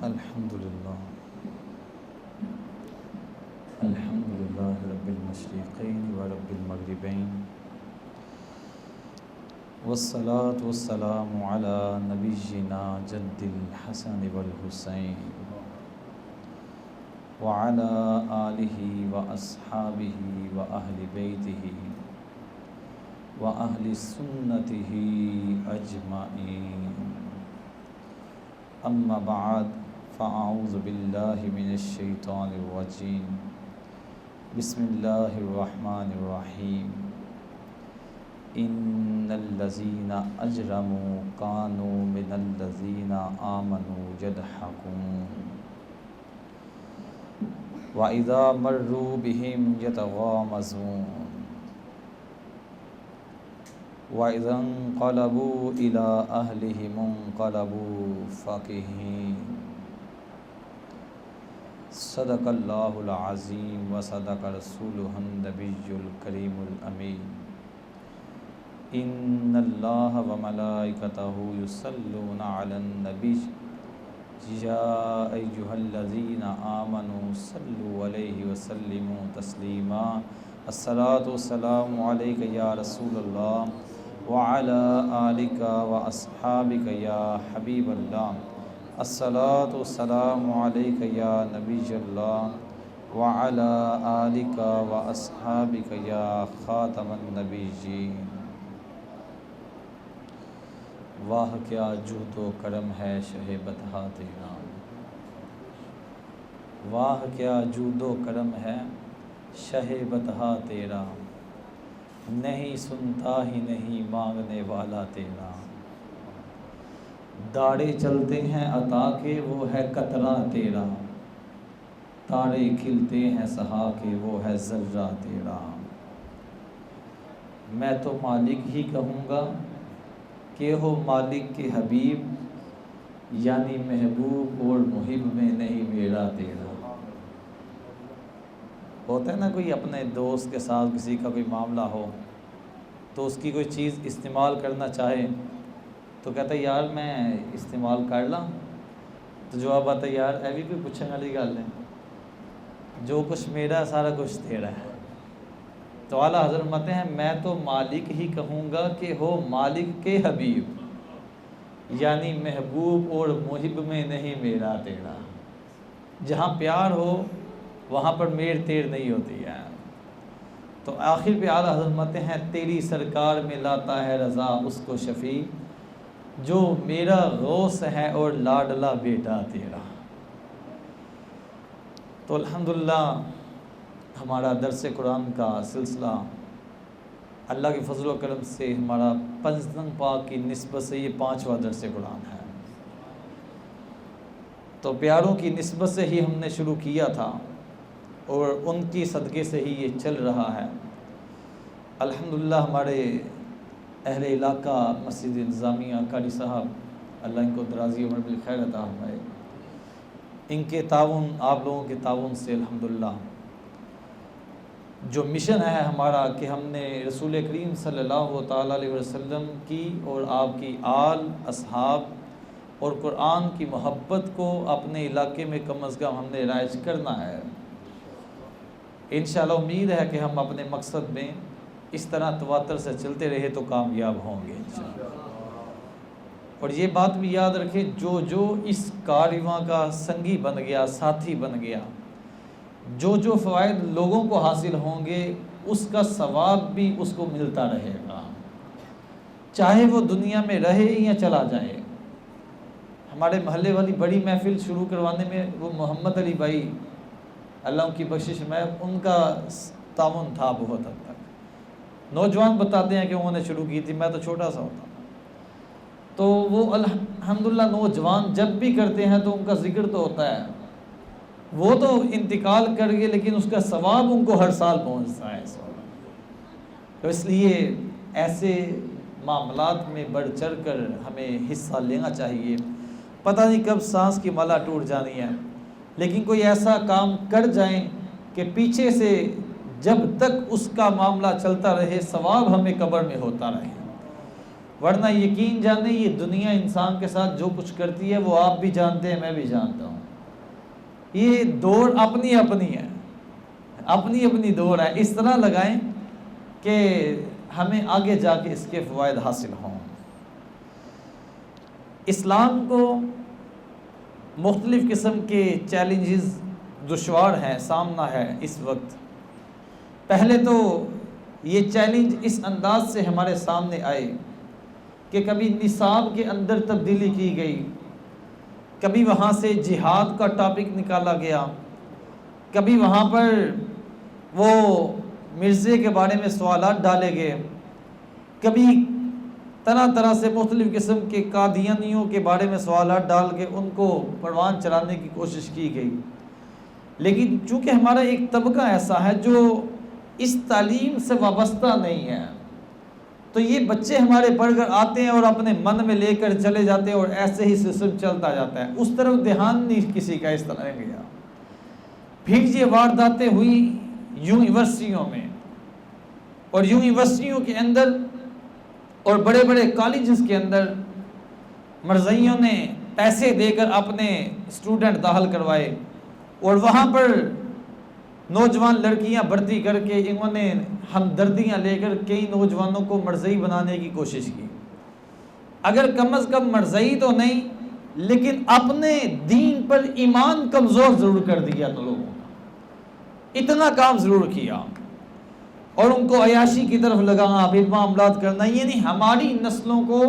الحمد للہ الحمد للہ رب المشرقین و رب المغربین والصلاة والسلام علی نبینا جد الحسن والحسین وعلی آلہ واصحابہ واہل بیتہ واہل سنتہ اجمعین، اما بعد فاعوذ باللہ من الشیطان الرجیم، بسم اللہ الرحمن الرحیم۔ ان الذین اجرموا کانوا من الذین آمنوا یضحکون وَإِذَا مَرُّوا بِهِمْ يَتَغَامَزُونَ وَإِذَا انقَلَبُوا إِلَىٰ أَهْلِهِمُ انقَلَبُوا فَكِهِينَ۔ صدق اللہ العظیم وصدق رسولہ النبی الکریم الامین۔ ان اللہ وملائکتہ یصلون علی النبی یا ایہا الذین آمنوا صلوا علیہ وسلموا تسلیما۔ الصلاۃ والسلام علیک یا رسول اللہ وعلی آلک واصحابک یا حبیب اللہ۔ الصلاۃ والسلام علیک یا نبی اللہ وعلی آلک واصحابک یا خاتم النبیین۔ واہ کیا جود و کرم ہے شہ بطحہ تیرا، واہ کیا جود و کرم ہے شہ بطحہ تیرا، نہیں سنتا ہی نہیں مانگنے والا تیرا۔ داڑے چلتے ہیں عطا کے وہ ہے قطرہ تیرا، تارے کھلتے ہیں سہا کے وہ ہے ذرہ تیرا۔ میں تو مالک ہی کہوں گا کہ ہو مالک کے حبیب، یعنی محبوب اور محب میں نہیں میرا تیرا۔ ہوتا ہے نا کوئی اپنے دوست کے ساتھ کسی کا کوئی معاملہ ہو تو اس کی کوئی چیز استعمال کرنا چاہے تو کہتا ہے یار میں استعمال کر لاں، تو جواب آتا ہے یار اے بھی کوئی پوچھنے والی گل ہے، جو کچھ میرا سارا کچھ تیرا ہے۔ تو اعلیٰ حضرت فرماتے ہیں میں تو مالک ہی کہوں گا کہ ہو مالک کے حبیب، یعنی محبوب اور محب میں نہیں میرا تیرا۔ جہاں پیار ہو وہاں پر میر تیر نہیں ہوتی ہے۔ تو آخر پہ اعلیٰ حضرت فرماتے ہیں تیری سرکار میں لاتا ہے رضا اس کو شفیع، جو میرا غوث ہے اور لاڈلا بیٹا تیرا۔ تو الحمدللہ ہمارا درس قرآن کا سلسلہ اللہ کے فضل و کرم سے ہمارا پنجتن پاک کی نسبت سے یہ 5واں درس قرآن ہے۔ تو پیاروں کی نسبت سے ہی ہم نے شروع کیا تھا اور ان کی صدقے سے ہی یہ چل رہا ہے۔ الحمدللہ ہمارے اہل علاقہ مسجد انتظامیہ قاری صاحب، اللہ ان کو درازی عمر بالخیر عطا فرمائے، ان کے تعاون، آپ لوگوں کے تعاون سے الحمدللہ جو مشن ہے ہمارا کہ ہم نے رسول کریم صلی اللہ تعالیٰ علیہ وسلم کی اور آپ کی آل، اصحاب اور قرآن کی محبت کو اپنے علاقے میں کم از کم ہم نے رائج کرنا ہے۔ انشاءاللہ امید ہے کہ ہم اپنے مقصد میں اس طرح تواتر سے چلتے رہے تو کامیاب ہوں گے انشاءاللہ۔ اور یہ بات بھی یاد رکھیں، جو اس کارواں کا سنگی بن گیا، ساتھی بن گیا، جو فوائد لوگوں کو حاصل ہوں گے اس کا ثواب بھی اس کو ملتا رہے گا، چاہے وہ دنیا میں رہے یا چلا جائے۔ ہمارے محلے والی بڑی محفل شروع کروانے میں وہ محمد علی بھائی، اللہ ان کی بخشش میں، ان کا تعاون تھا بہت حد تک۔ نوجوان بتاتے ہیں کہ انہوں نے شروع کی تھی، میں تو چھوٹا سا ہوتا، تو وہ الحمدللہ نوجوان جب بھی کرتے ہیں تو ان کا ذکر تو ہوتا ہے۔ وہ تو انتقال کر گئے لیکن اس کا ثواب ان کو ہر سال پہنچتا ہے۔ تو اس لیے ایسے معاملات میں بڑھ چڑھ کر ہمیں حصہ لینا چاہیے۔ پتہ نہیں کب سانس کی مالا ٹوٹ جانی ہے، لیکن کوئی ایسا کام کر جائیں کہ پیچھے سے جب تک اس کا معاملہ چلتا رہے ثواب ہمیں قبر میں ہوتا رہے۔ ورنہ یقین جانے یہ دنیا انسان کے ساتھ جو کچھ کرتی ہے وہ آپ بھی جانتے ہیں، میں بھی جانتا ہوں. یہ دوڑ اپنی اپنی ہے، اپنی اپنی دوڑ ہے. اس طرح لگائیں کہ ہمیں آگے جا کے اس کے فوائد حاصل ہوں. اسلام کو مختلف قسم کے چیلنجز دشوار ہیں، سامنا ہے اس وقت. پہلے تو یہ چیلنج اس انداز سے ہمارے سامنے آئے کہ کبھی نصاب کے اندر تبدیلی کی گئی، کبھی وہاں سے جہاد کا ٹاپک نکالا گیا، کبھی وہاں پر وہ مرزے کے بارے میں سوالات ڈالے گئے، کبھی طرح طرح سے مختلف قسم کے قادیانیوں کے بارے میں سوالات ڈال کے ان کو پروان چلانے کی کوشش کی گئی. لیکن چونکہ ہمارا ایک طبقہ ایسا ہے جو اس تعلیم سے وابستہ نہیں ہے، تو یہ بچے ہمارے پڑھ کر آتے ہیں اور اپنے من میں لے کر چلے جاتے ہیں اور ایسے ہی سسٹم چلتا جاتا ہے. اس طرف دھیان نہیں کسی کا اس طرح گیا. پھر یہ وارداتیں ہوئی یونیورسٹیوں میں، اور یونیورسٹیوں کے اندر اور بڑے بڑے کالجز کے اندر مرزائیوں نے پیسے دے کر اپنے اسٹوڈنٹ داخل کروائے، اور وہاں پر نوجوان لڑکیاں بھرتی کر کے انہوں نے ہمدردیاں لے کر کئی نوجوانوں کو مرزائی بنانے کی کوشش کی. اگر کم از کم مرزائی تو نہیں لیکن اپنے دین پر ایمان کمزور ضرور کر دیا تو لوگوں کا، اتنا کام ضرور کیا، اور ان کو عیاشی کی طرف لگانا، پھر معاملات کرنا، یعنی ہماری نسلوں کو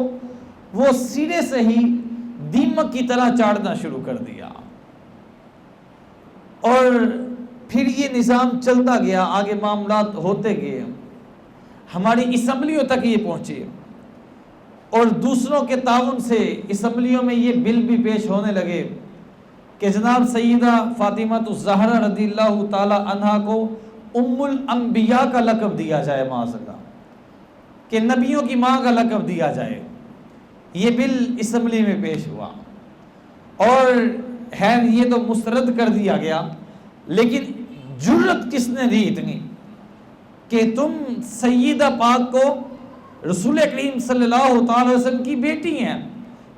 وہ سرے سے ہی دیمک کی طرح چاڑنا شروع کر دیا. اور پھر یہ نظام چلتا گیا، آگے معاملات ہوتے گئے، ہماری اسمبلیوں تک یہ پہنچے، اور دوسروں کے تعاون سے اسمبلیوں میں یہ بل بھی پیش ہونے لگے کہ جناب سیدہ فاطمہ الزہرا رضی اللہ تعالی عنہا کو ام الانبیاء کا لقب دیا جائے، معاذ اللہ، کہ نبیوں کی ماں کا لقب دیا جائے. یہ بل اسمبلی میں پیش ہوا، اور خیر یہ تو مسترد کر دیا گیا. لیکن جرت کس نے دی اتنی کہ تم سیدہ پاک کو رسول کریم صلی اللہ تعالی وسلم کی بیٹی ہیں،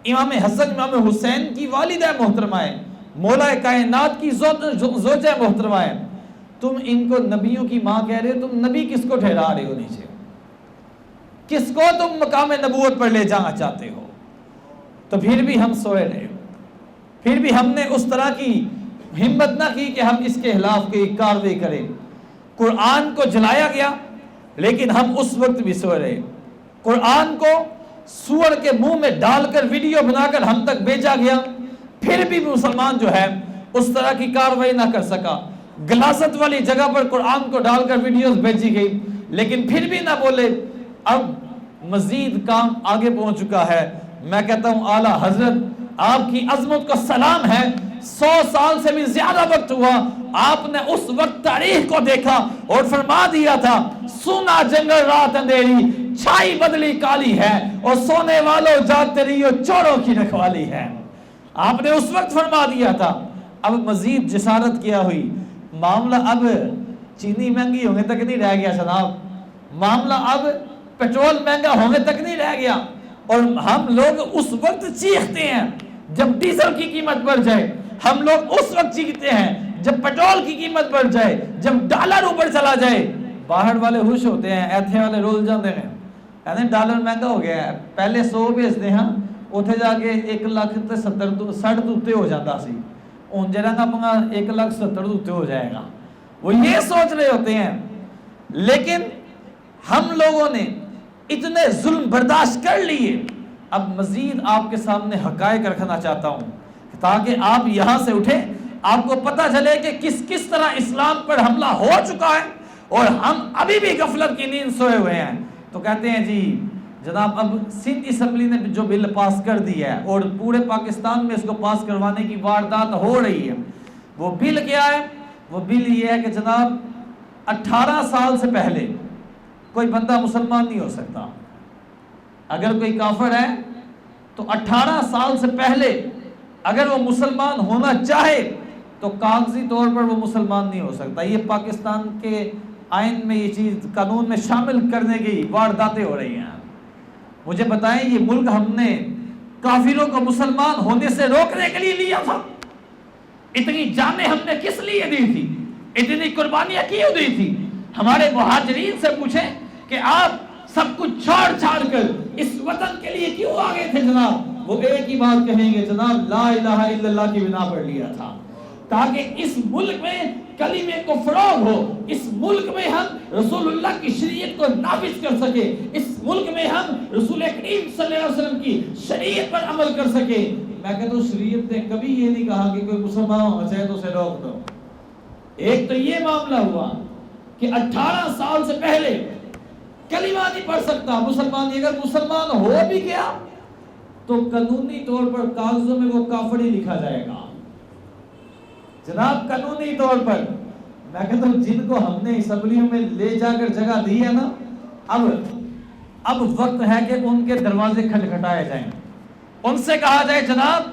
امام حسن امام حسین کی والدہ محترمہ ہیں، مولا کائنات کی زوجہ محترمہ ہیں، تم ان کو نبیوں کی ماں کہہ رہے ہو. تم نبی کس کو ٹھہرا رہے ہو نیچے؟ کس کو تم مقام نبوت پر لے جانا چاہتے ہو؟ تو پھر بھی ہم سوئے رہے، پھر بھی ہم نے اس طرح کی ہمت نہ کی کہ ہم اس کے خلاف کوئی کارروائی کریں. قرآن کو جلایا گیا لیکن ہم اس وقت بھی سوئے رہے. قرآن کو سور کے منہ میں ڈال کر ویڈیو بنا کر ہم تک بھیجا گیا، پھر بھی مسلمان جو ہے اس طرح کی کارروائی نہ کر سکا. غلاظت والی جگہ پر قرآن کو ڈال کر ویڈیوز بھیجی گئی لیکن پھر بھی نہ بولے. اب مزید کام آگے پہنچ چکا ہے. میں کہتا ہوں اعلیٰ حضرت آپ کی عظمت کو سلام ہے. 100 سال سے بھی زیادہ وقت ہوا، آپ نے اس وقت تاریخ کو دیکھا اور فرما دیا تھا سونا جنگل رات اندھیری، چھائی بدلی کالی ہے، اور سونے والوں جاگتے رہیو چوروں کی رکھوالی ہے. آپ نے اس وقت فرما دیا تھا. اب مزید جسارت کیا ہوئی. معاملہ اب چینی مہنگی ہونے تک نہیں رہ گیا جناب، معاملہ اب پیٹرول مہنگا ہونے تک نہیں رہ گیا، اور ہم لوگ اس وقت چیختے ہیں جب ڈیزل کی قیمت بڑھ جائے، ہم لوگ اس وقت چیختے ہیں جب پیٹرول کی قیمت بڑھ جائے، جب ڈالر اوپر چلا جائے. باہر والے خوش ہوتے ہیں، ایتھے والے رول جاندے ہیں، کہتے ہیں ڈالر مہنگا ہو گیا ہے. پہلے 100 بھیجتے ہیں، اتنے جا کے 1,70,60 ہو جاتا سی، ان جرا کا پنگا 1,70,000 ہو جائے گا. وہ یہ سوچ رہے ہوتے ہیں. لیکن ہم لوگوں نے اتنے ظلم برداشت کر لیے. اب مزید آپ کے سامنے حقائق رکھنا چاہتا ہوں تاکہ آپ یہاں سے اٹھیں، آپ کو پتہ چلے کہ کس کس طرح اسلام پر حملہ ہو چکا ہے، اور ہم ابھی بھی غفلت کی نیند سوئے ہوئے ہیں. تو کہتے ہیں جی جناب اب سندھ اسمبلی نے جو بل پاس کر دیا ہے اور پورے پاکستان میں اس کو پاس کروانے کی واردات ہو رہی ہے. وہ بل کیا ہے؟ وہ بل یہ ہے کہ جناب 18 سال سے پہلے کوئی بندہ مسلمان نہیں ہو سکتا. اگر کوئی کافر ہے تو 18 سال سے پہلے اگر وہ مسلمان ہونا چاہے تو کاغذی طور پر وہ مسلمان نہیں ہو سکتا. یہ پاکستان کے آئین میں یہ چیز قانون میں شامل کرنے کی وارداتیں ہو رہی ہیں. مجھے بتائیں یہ ملک ہم نے کافروں کو مسلمان ہونے سے روکنے کے لیے لیا تھا؟ اتنی جانیں ہم نے کس لیے دی تھی؟ اتنی قربانیاں کیوں دی تھی؟ ہمارے مہاجرین سے پوچھیں کہ آپ سب کچھ چھوڑ چھاڑ کر اس وطن کے لیے کیوں آگے تھے جناب؟ وہ ایک ہی بات کہیں گے جناب، لا الہ الا اللہ کی بنا پر لیا تھا، تاکہ اس ملک میں کلمے کو فروغ ہو، اس ملک میں ہم رسول اللہ کی شریعت کو نافذ کر سکے، اس ملک میں ہم رسول کریم صلی اللہ علیہ وسلم کی شریعت پر عمل کر سکے۔ میں کہتا ہوں شریعت نے کبھی یہ نہیں کہا کہ کوئی مسلمان ہونا چاہے تو اسے روک دو۔ ایک تو یہ معاملہ ہوا کہ 18 سال سے پہلے کلمہ نہیں پڑھ سکتا مسلمان، اگر مسلمان ہو بھی گیا تو قانونی طور پر کاغذوں میں وہ کافر ہی لکھا جائے گا جناب، قانونی طور پر۔ میں کہتا ہوں جن کو ہم نے اسمبلیوں میں لے جا کر جگہ دی ہے نا، اب وقت ہے کہ ان کے دروازے کھٹکھٹائے جائیں، ان سے کہا جائے جناب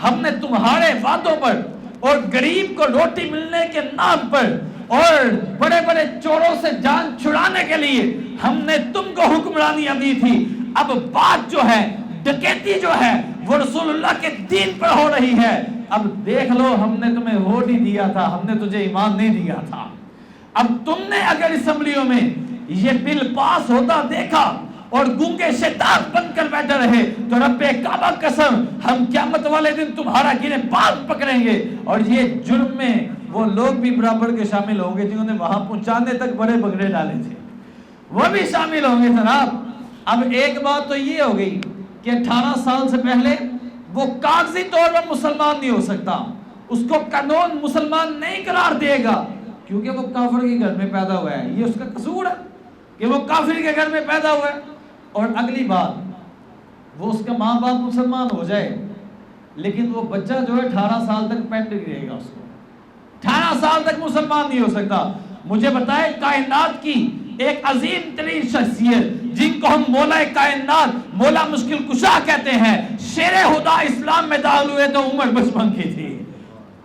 ہم نے تمہارے وعدوں پر اور غریب کو روٹی ملنے کے نام پر اور بڑے بڑے چوروں سے جان چھڑانے کے لیے ہم نے تم کو حکمرانیاں دی تھی، اب بات جو ہے ڈکیتی جو ہے وہ رسول اللہ کے دین پر ہو رہی ہے، اب دیکھ لو ہم نے تمہیں ووٹ ہی دیا تھا، ہم نے تجھے ایمان نہیں دیا تھا۔ اب تم نے اگر اسمبلیوں میں یہ بل پاس ہوتا دیکھا اور گونگے شیطان بن کر بیٹھے رہے تو رب کعبہ قسم ہم قیامت والے دن تمہارا گرے بال پکڑیں گے، اور یہ جرم میں وہ لوگ بھی برابر کے شامل ہوں گے جنہوں نے وہاں پہنچانے تک بڑے بگڑے ڈالے تھے، وہ بھی شامل ہوں گے جناب۔ اب ایک بات تو یہ ہو گئی کہ 18 سال سے پہلے وہ کاغذی طور پر مسلمان نہیں ہو سکتا، اس کو قانون مسلمان نہیں قرار دے گا کیونکہ وہ کافر کے گھر میں پیدا ہوا ہے، یہ اس کا قصور ہے کہ وہ کافر کے گھر میں پیدا ہوا ہے۔ اور اگلی بات وہ اس کا ماں باپ مسلمان ہو جائے لیکن وہ بچہ جو ہے 18 سال تک پینڈنگ رہے گا، اس کو 18 سال تک مسلمان نہیں ہو سکتا۔ مجھے بتائے کائنات کی ایک عظیم ترین شخصیت جن کو ہم مولا کائنات مولا مشکل کشا کہتے ہیں، شیر خدا اسلام میں داخل ہوئے تو عمر بچپن کی تھی،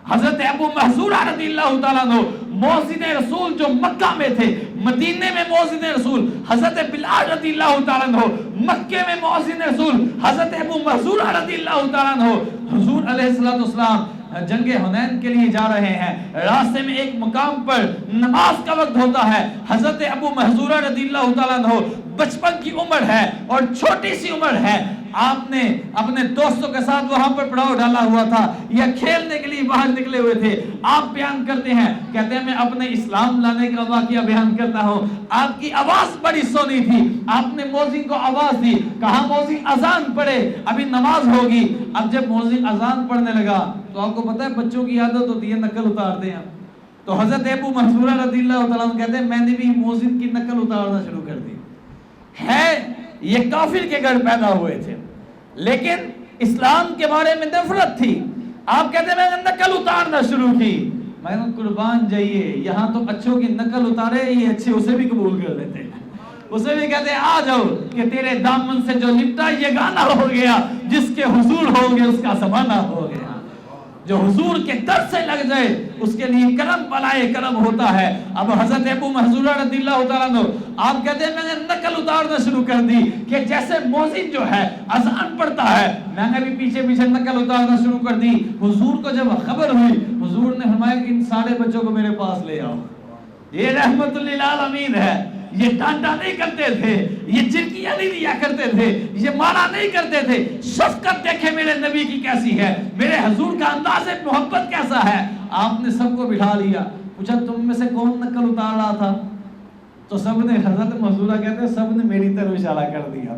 حضرت ابو محذورہ رضی اللہ تعالیٰ عنہ مؤذن رسول جو مکہ میں تھے، مدینے میں مؤذن رسول حضرت بلال رضی اللہ تعالیٰ عنہ، مکہ میں مؤذن رسول حضرت ابو محذورہ رضی اللہ تعالیٰ عنہ۔ حضور علیہ السلام جنگ حنین کے لیے جا رہے ہیں، راستے میں ایک مقام پر نماز کا وقت ہوتا ہے، حضرت ابو محذورہ رضی اللہ تعالیٰ عنہ بچپن کی عمر ہے اور چھوٹی سی عمر ہے، آپ نے اپنے دوستوں کے ساتھ وہاں پر پڑاؤ ڈالا ہوا تھا یا کھیلنے کے لیے باہر نکلے ہوئے تھے۔ آپ بیان کرتے ہیں، کہتے ہیں میں اپنے اسلام لانے کا واقعہ بیان کرتا ہوں، آپ کی آواز بڑی سونی تھی، آپ نے مؤذن کو آواز دی، کہا مؤذن اذان پڑھے ابھی نماز ہوگی۔ اب جب مؤذن اذان پڑھنے لگا تو آپ کو پتہ ہے بچوں کی عادت ہوتی ہے نقل اتارتے ہیں، تو حضرت ابو محذورہ رضی اللہ تعالیٰ عنہ کہتے ہیں میں نے بھی مؤذن کی نقل اتارنا شروع کر دی۔ ہے یہ کافر کے گھر پیدا ہوئے تھے لیکن اسلام کے بارے میں نفرت تھی، آپ کہتے ہیں میں نے نقل اتارنا شروع کی۔ میں نے قربان جائیے، یہاں تو اچھوں کی نقل اتارے، یہ اچھے اسے بھی قبول کر لیتے ہیں، اسے بھی کہتے ہیں آ جاؤ کہ تیرے دامن سے جو لپٹا یہ گانا ہو گیا، جس کے حضور ہو گئے اس کا زمانہ ہو گیا۔ جو حضور کے در سے لگ جائے اس کے لیے کرم بلائے کرم ہوتا ہے۔ اب حضرت ابو محذورہ رضی اللہ تعالیٰ عنہ آپ کہتے ہیں میں نے نقل اتارنا شروع کر دی کہ جیسے مؤذن جو ہے اذان پڑھتا ہے میں نے بھی پیچھے پیچھے نقل اتارنا شروع کر دی۔ حضور کو جب خبر ہوئی حضور نے فرمایا کہ ان سارے بچوں کو میرے پاس لے آؤ، یہ رحمت للعالمین ہے، یہ ڈانٹا نہیں کرتے تھے، یہ جھڑکیاں نہیں دیا کرتے تھے، یہ مارا نہیں کرتے تھے، شفقت دیکھے میرے نبی کی کیسی ہے، میرے حضور کا انداز محبت کیسا ہے۔ آپ نے سب کو بٹھا لیا، پوچھا تم میں سے کون نقل اتار رہا تھا؟ تو سب نے، حضرت محذورہ کہتے ہیں سب نے میری طرف اشارہ کر دیا۔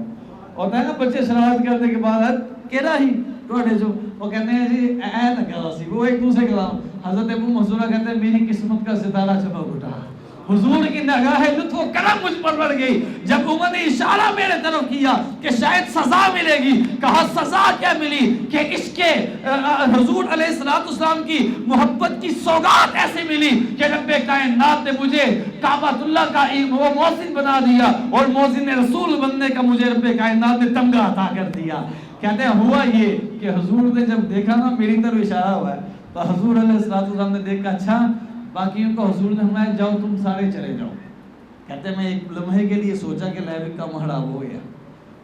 ہوتا ہے نا بچے شرارت کرنے کے بعد کہنا ہی ٹوٹے جو وہ کہتے ہیں جی اے نہ سی، وہ ایک دوسرے کے نام۔ حضرت ابو محذورہ کہتے ہیں میری قسمت کا ستارہ چمک اٹھا، حضور کی نگاہ لطف و کرم مجھ پر بڑھ گئی۔ جب انہوں نے اشارہ میرے طرف کیا کہ شاید سزا ملے گی، کہا سزا کیا ملی کہ اس کے حضور علیہ السلام کی محبت کی سوگات ایسی ملی کہ رب کائنات نے مجھے کعبۃ اللہ کا وہ مؤذن بنا دیا اور مؤذن رسول بننے کا مجھے رب کائنات نے تمغہ عطا کر دیا۔ کہتے ہیں ہوا یہ کہ حضور نے جب دیکھا نا میری طرف اشارہ ہوا ہے تو حضور علیہ السلام نے دیکھا اچھا باقیوں کو حضور نے فرمایا جاؤ تم سارے چلے جاؤ۔ کہتے ہیں میں ایک لمحے کے لیے سوچا کہ لیب کا محراب ہو گیا،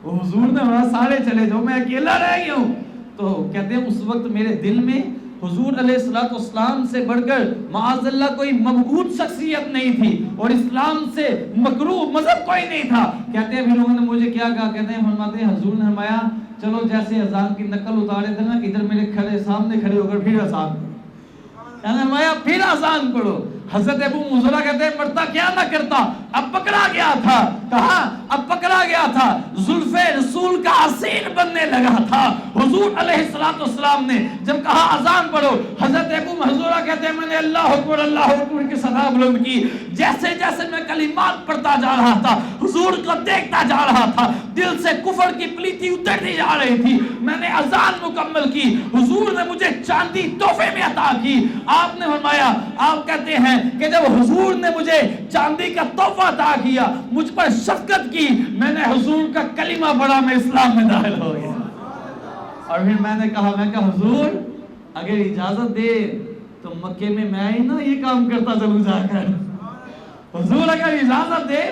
وہ حضور نے بولا سارے چلے جاؤ، میں اکیلا رہ گیا ہوں۔ تو کہتے ہیں اس وقت میرے دل میں حضور علیہ السلام سے بڑھ کر معاذ اللہ کوئی مبغوض شخصیت نہیں تھی، اور اسلام سے مکروہ مذہب کوئی نہیں تھا۔ کہتے ہیں پھر لوگوں نے مجھے کیا کہا، کہتے ہیں فرماتے ہیں حضور نے فرمایا چلو جیسے اذان کی نقل اتارے تھے نا، ادھر میرے سامنے کھڑے ہو کر پھر اذان پڑھو، فرمایا پھر اذان پڑھو۔ حضرت ابو موسیٰ کہتے ہیں مرتا کیا نہ کرتا، اب پکڑا گیا تھا، کہا اب پکڑا گیا تھا، زلف رسول کا اسیر بننے لگا تھا۔ حضور علیہ السلام نے جب کہا اذان پڑھو، حضرت ابو محذورہ کہتے ہیں میں نے اللہ اکبر کی صدا بلند کی، جیسے جیسے میں کلمات پڑھتا جا رہا تھا حضور کو دیکھتا جا رہا تھا، دل سے کفر کی پلیتی اترتی جا رہی تھی۔ میں نے اذان مکمل کی، حضور نے مجھے چاندی تحفے میں عطا کی۔ آپ نے فرمایا، آپ کہتے ہیں کہ جب حضور نے مجھے چاندی کا تحفہ عطا کیا، مجھ پر شفقت کی، میں نے حضور کا کلمہ پڑھا، میں اسلام میں داخل ہو گیا۔ اور پھر میں نے کہا حضور اگر اجازت دے تو مکے میں ہی نا یہ کام کرتا چلوں جا کر، حضور اگر اجازت دے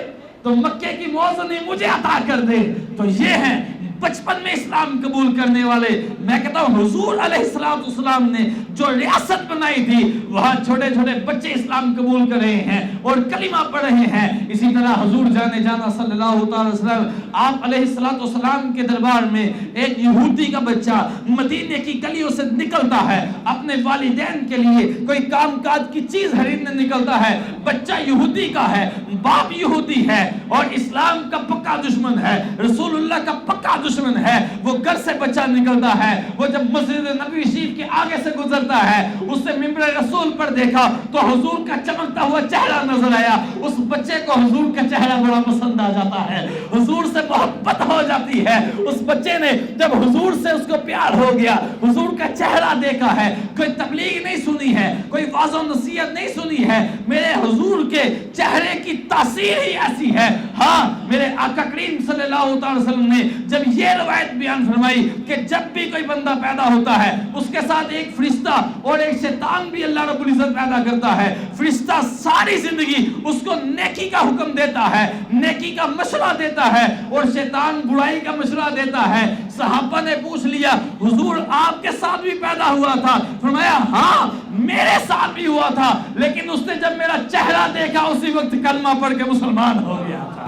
تو مکے کی موزنی مجھے عطا کر دے۔ تو یہ ہیں بچپن میں اسلام قبول کرنے والے۔ میں کہتا ہوں حضور علیہ السلام نے جو ریاست بنائی تھی وہاں چھوٹے چھوٹے بچے اسلام قبول کر رہے ہیں اور کلمہ پڑھ رہے ہیں۔ اسی طرح حضور جانے جانا صلی اللہ تعالی وسلم، آپ علیہ السلام کے دربار میں ایک یہودی کا بچہ مدینے کی گلیوں سے نکلتا ہے، اپنے والدین کے لیے کوئی کام کاج کی چیز خریدنے نکلتا ہے۔ بچہ یہودی کا ہے، باپ یہودی ہے اور اسلام کا پکا دشمن ہے، رسول اللہ کا پکا دشمن ہے۔ وہ گھر سے بچہ نکلتا ہے، وہ جب مسجد نبوی شریف کے آگے سے گزرتا ہے، اس سے ممبر رسول پر دیکھا تو حضور کا چمکتا ہوا چہرہ نظر آیا۔ اس بچے کو حضور کا چہرہ بڑا پسند آ جاتا ہے، حضور سے محبت ہو جاتی ہے۔ اس بچے نے جب حضور سے اس کو پیار ہو گیا، حضور کا چہرہ دیکھا ہے، کوئی تبلیغ نہیں سنی ہے، کوئی واعظ و نصیحت نہیں سنی ہے، میرے حضور کے چہرے کی تاثیر ہی ایسی ہے۔ ہاں میرے آقا کریم صلی اللہ علیہ وسلم نے جب یہ روایت بیان فرمائی کہ جب بھی کوئی بندہ پیدا ہوتا ہے اس کے ساتھ ایک فرشتہ اور ایک شیطان بھی اللہ رب العزت پیدا کرتا ہے۔ فرشتہ ساری زندگی اس کو نیکی کا حکم دیتا ہے، نیکی کا مشورہ دیتا ہے، اور شیطان برائی کا مشورہ دیتا ہے۔ صحابہ نے پوچھ لیا حضور آپ کے ساتھ بھی پیدا ہوا تھا؟ فرمایا ہاں میرے ساتھ بھی ہوا تھا، لیکن اس نے جب میرا چہرہ دیکھا اسی وقت کلمہ پڑھ کے مسلمان ہو گیا تھا۔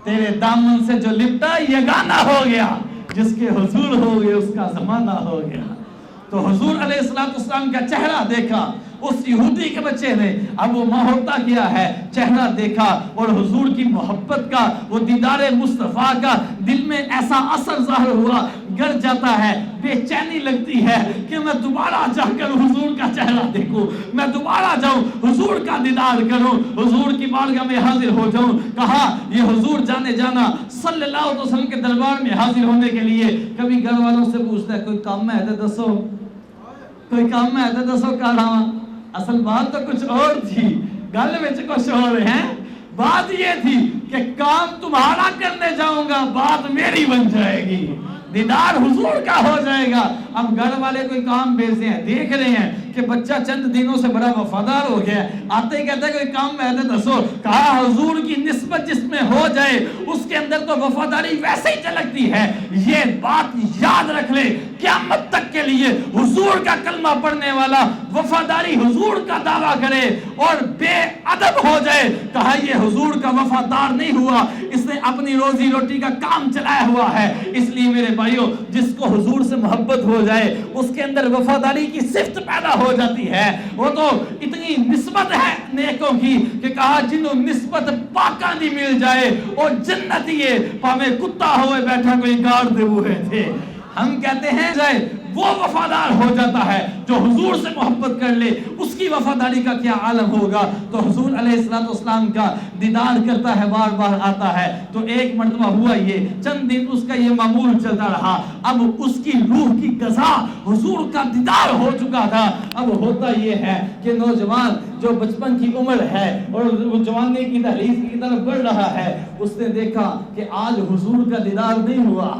تیرے دامن سے جو لپٹا یگانہ ہو گیا، جس کے حضور ہو گئے اس کا زمانہ ہو گیا۔ تو حضور علیہ السلام کا چہرہ دیکھا اس یہودی کے بچے نے، اب وہ ماں ہوتا کیا ہے، چہرہ دیکھا اور حضور کی محبت کا، وہ دیدار مصطفیٰ کا دل میں ایسا اثر ظاہر ہوا، گر جاتا ہے، بے چینی لگتی ہے کہ میں دوبارہ جا کر حضور کا چہرہ دیکھوں، میں دوبارہ جاؤں حضور کا دیدار کروں، حضور کی بارگاہ میں حاضر ہو جاؤں۔ کہا یہ حضور جانے جانا صلی اللہ علیہ وسلم کے دربار میں حاضر ہونے کے لیے کبھی گھر والوں سے پوچھتا ہے کوئی کام ہے تو دسو، کوئی کام ہے تو دسو کہا رہا۔ اصل بات تو کچھ اور تھی، گل میں کچھ اور ہے۔ بات یہ تھی کہ کام تمہارا کرنے جاؤں گا، بات میری بن جائے گی، دیدار حضور کا ہو جائے گا۔ اب گھر والے کوئی کام بھیجتے ہیں، دیکھ رہے ہیں کہ بچہ چند دنوں سے بڑا وفادار ہو گیا، آتے ہی کہتا ہے کوئی کام میں ہے دسو۔ کہا حضور کی نسبت جس میں ہو جائے اس کے اندر تو وفاداری ویسے ہی جھلکتی ہے۔ یہ بات یاد رکھ لے، قیامت تک کے لیے حضور کا کلمہ پڑھنے والا وفاداری حضور کا دعویٰ کرے اور بے ادب ہو جائے، کہا یہ حضور کا وفادار نہیں ہوا، اس نے اپنی روزی روٹی کا کام چلایا ہوا ہے۔ اس لیے میرے بھائیوں، جس کو حضور سے محبت ہو جائے اس کے اندر وفاداری کی صفت پیدا ہو جاتی ہے۔ وہ تو اتنی نسبت ہے نیکوں کی کہ کہا جنہوں نسبت پاکاں دی مل جائے اور جنتی ہے پاویں کتا ہوئے بیٹھا کوئی گار دے ہوئے تھے۔ ہم کہتے ہیں جائے وہ وفادار ہو جاتا ہے جو حضور سے محبت کر لے، اس کی وفاداری کا کیا عالم ہوگا۔ تو حضور علیہ السلام کا دیدار کرتا ہے، بار بار آتا ہے۔ تو ایک مرتبہ ہوا یہ، چند دن اس کا یہ معمول چلتا رہا، اب اس کی روح کی غذا حضور کا دیدار ہو چکا تھا۔ اب ہوتا یہ ہے کہ نوجوان جو بچپن کی عمر ہے اور وہ جوانی کی دہلیز کی طرف بڑھ رہا ہے، اس نے دیکھا کہ آج حضور کا دیدار نہیں ہوا،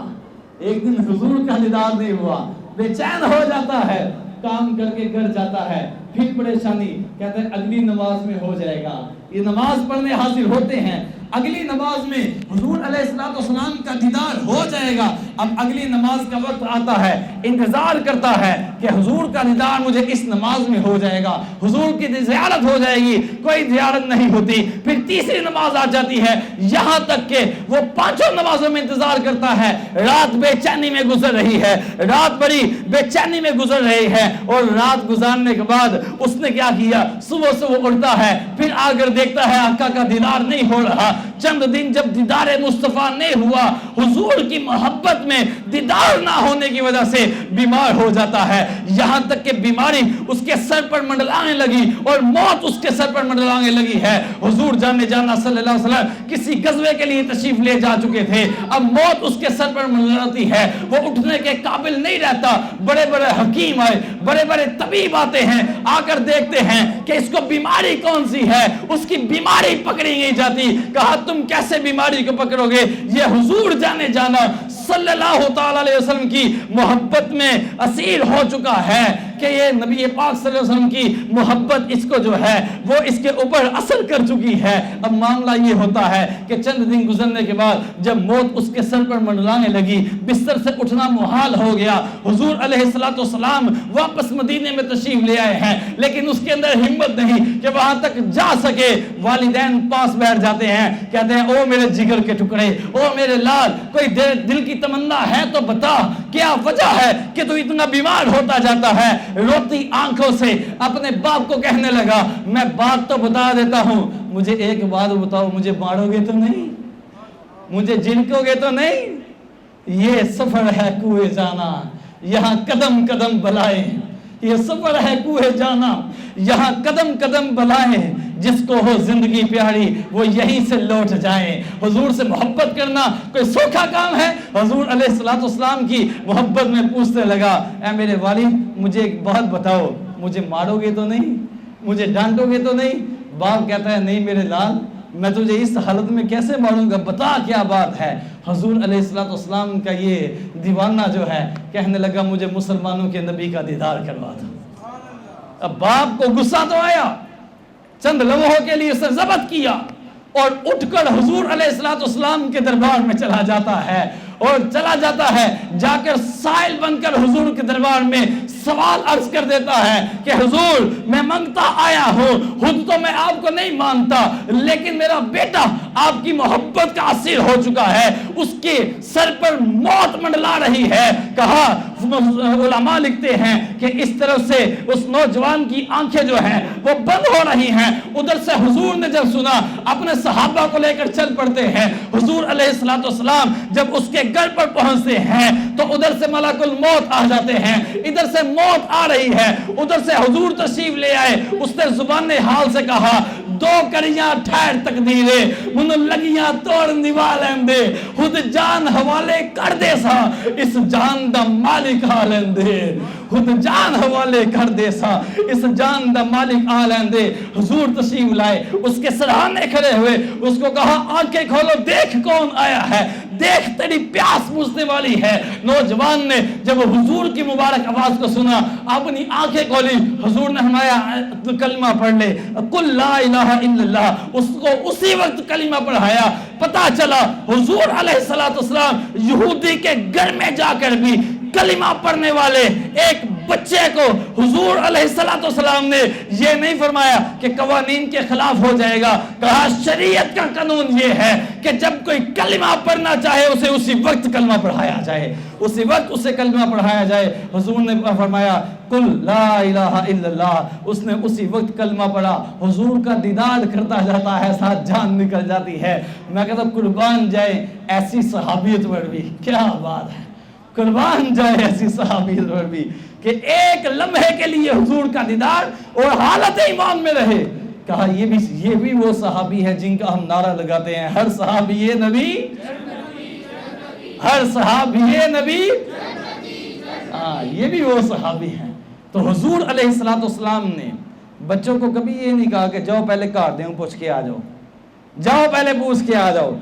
ایک دن حضور کا دیدار نہیں ہوا، بے چین ہو جاتا ہے، کام کر کے گھر جاتا ہے، پھر پریشانی، کہتے ہیں اگلی نماز میں ہو جائے گا، یہ نماز پڑھنے حاضر ہوتے ہیں، اگلی نماز میں حضور علیہ السلام کا دیدار ہو جائے گا، اب اگلی نماز کا وقت آتا ہے، انتظار کرتا ہے کہ حضور کا دیدار مجھے اس نماز میں ہو جائے گا، حضور کی زیارت ہو جائے گی، کوئی زیارت نہیں ہوتی، پھر تیسری نماز آ جاتی ہے، یہاں تک کہ وہ پانچوں نمازوں میں انتظار کرتا ہے، رات بے چینی میں گزر رہی ہے، رات بڑی بے چینی میں گزر رہی ہے، اور رات گزارنے کے بعد اس نے کیا کیا، صبح اٹھتا ہے، پھر آ کر دیکھتا ہے آقا کا دیدار نہیں ہو رہا، چند دن جب دیدار مصطفیٰ نہیں ہوا، حضور کی محبت میں دیدار نہ ہونے کی وجہ سے بیمار ہو جاتا ہے، یہاں تک کہ بیماری اس کے سر پر منڈلانے لگی اور موت اس کے سر پر منڈلانے لگی ہے۔ حضور جانے جانا صلی اللہ علیہ وسلم کسی غزوے کے لیے تشریف لے جا چکے تھے، اب موت اس کے سر پر منڈلاتی ہے، وہ اٹھنے کے قابل نہیں رہتا، بڑے بڑے حکیم آئے، بڑے بڑے طبیب آتے ہیں، آ کر دیکھتے ہیں کہ اس کو بیماری کون سی ہے، اس کی بیماری پکڑی نہیں جاتی، کہا تم کیسے بیماری کو پکڑو گے، یہ حضور جانے جانا صلی اللہ تعالی علیہ وسلم کی محبت میں اسیر ہو چکا ہے کہ یہ نبی پاک صلی اللہ علیہ وسلم کی محبت اس کو جو ہے وہ اس کے اوپر اثر کر چکی ہے۔ اب معاملہ یہ ہوتا ہے کہ چند دن گزرنے کے بعد جب موت اس کے سر پر منڈلانے لگی، بستر سے اٹھنا محال ہو گیا، حضور علیہ السلام واپس مدینے میں تشریف لے آئے ہیں، لیکن اس کے اندر ہمت نہیں کہ وہاں تک جا سکے، والدین پاس بیٹھ جاتے ہیں، کہتے ہیں او میرے جگر کے ٹکڑے، او میرے لال، کوئی دل کی تمنا ہے تو بتا، کیا وجہ ہے کہ تو اتنا بیمار ہوتا جاتا ہے؟ روتی آنکھوں سے اپنے باپ کو کہنے لگا، میں بات تو بتا دیتا ہوں، مجھے ایک بات بتاؤ، مجھے مارو گے تو نہیں، مجھے جھنکو گے تو نہیں؟ یہ سفر ہے کوہ جانا، یہاں قدم قدم بلائیں، یہ سفر ہے کوہ جانا، یہاں قدم قدم بلائیں، جس کو ہو زندگی پیاری وہ یہیں سے لوٹ جائیں۔ حضور سے محبت کرنا کوئی سوکھا کام ہے؟ حضور علیہ السلام کی محبت میں پوچھنے لگا، اے میرے والد مجھے ایک بات بتاؤ، مجھے مارو گے تو نہیں، مجھے ڈانٹو گے تو نہیں؟ باپ کہتا ہے نہیں میرے لال، میں تجھے اس حالت میں کیسے ماروں گا، بتا کیا بات ہے؟ حضور علیہ السلام کا یہ دیوانہ جو ہے کہنے لگا مجھے مسلمانوں کے نبی کا دیدار کروا دو۔ اب باپ کو غصہ تو آیا، چند لمحوں کے لیے اسے ضبط کیا اور اٹھ کر حضور علیہ السلام کے دربار میں چلا جاتا ہے، اور چلا جاتا ہے، جا کر سائل بن کر حضور کے دربار میں سوال عرض کر دیتا ہے کہ حضور میں منگتا آیا ہوں، خود تو میں آپ کو نہیں مانتا، لیکن میرا بیٹا آپ کی محبت کا اسیر ہو چکا ہے، اس کے سر پر موت منڈلا رہی ہے۔ کہا علماء لکھتے ہیں کہ اس طرف سے اس نوجوان کی آنکھیں جو ہیں وہ بند ہو رہی ہیں، ادھر سے حضور نے جب سنا اپنے صحابہ کو لے کر چل پڑتے ہیں، حضور علیہ السلام جب اس کے گھر پر پہنچتے ہیں تو ادھر سے ملک الموت آ جاتے ہیں، ادھر سے موت آ رہی ہے، ادھر سے حضور تشریف لے آئے، اس نے زبان حال سے کہا دو کریاں ٹھہر تقدیرے منو لگیاں توڑ نوالیں دے، خود جان حوالے کر دے سا اس جان دا مالک آلیں دے، خود جان حوالے کر دے سا اس جان دا مالک آلیں دے۔ حضور تشریف لائے، اس کے سرہانے کھڑے ہوئے، اس کو کہا آنکھیں کھولو دیکھ کون آیا ہے، دیکھ تیری پیاس بجھنے والی ہے۔ نوجوان نے جب حضور کی مبارک آواز کو سنا اپنی آنکھیں کھولی، حضور نے فرمایا کلمہ پڑھ لے، قل لا الہ الا اللہ، اس کو اسی وقت کلمہ پڑھایا۔ پتا چلا حضور علیہ السلام یہودی کے گھر میں جا کر بھی کلمہ پڑھنے والے ایک بچے کو حضور علیہ السلام نے یہ نہیں فرمایا کہ قوانین کے خلاف ہو جائے گا، کہا شریعت کا قانون یہ ہے کہ جب کوئی کلمہ پڑھنا چاہے اسے اسی وقت کلمہ پڑھایا جائے، اسی وقت اسے کلمہ پڑھایا جائے۔ حضور نے فرمایا قل لا الہ الا اللہ، اس نے اسی وقت کلمہ پڑھا، حضور کا دیدار کرتا جاتا ہے، ساتھ جان نکل جاتی ہے۔ میں کہتا ہوں قربان جائے ایسی صحابیت پر بھی، کیا بات ہے، قربان جائے ایسی صحابیت پر بھی کہ ایک لمحے کے لیے حضور کا دیدار اور حالت ایمان میں رہے۔ کہا یہ بھی وہ صحابی ہے جن کا ہم نعرہ لگاتے ہیں، ہر صحابی نبی، ہر صحابی نبی، یہ بھی وہ صحابی ہیں۔ تو حضور علیہ السلام نے بچوں کو کبھی یہ نہیں کہا کہ جاؤ پہلے کار دیں پوچھ کے آ جاؤ، جاؤ پہلے پوچھ کے آ جاؤ۔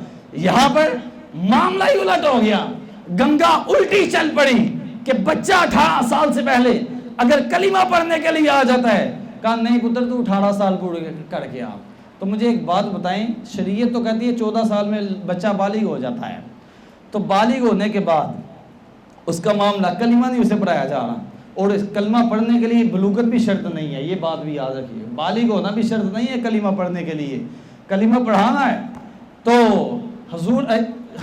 یہاں پر معاملہ ہی الٹ ہو گیا، گنگا الٹی چل پڑی کہ بچہ 18 سال سے پہلے اگر کلمہ پڑھنے کے لیے آ جاتا ہے، کہا نہیں پتر تو 18 سال پورے کر کے آ، تو مجھے ایک بات بتائیں، شریعت تو کہتی ہے 14 سال میں بچہ بالغ ہو جاتا ہے، تو بالغ ہونے کے بعد اس کا معاملہ کلمہ نہیں اسے پڑھایا جا رہا، اور اس کلمہ پڑھنے کے لیے بلوغت بھی شرط نہیں ہے، یہ بات بھی یاد رکھیے، بالغ ہونا بھی شرط نہیں ہے کلمہ پڑھنے کے لیے، کلمہ پڑھانا ہے۔ تو حضور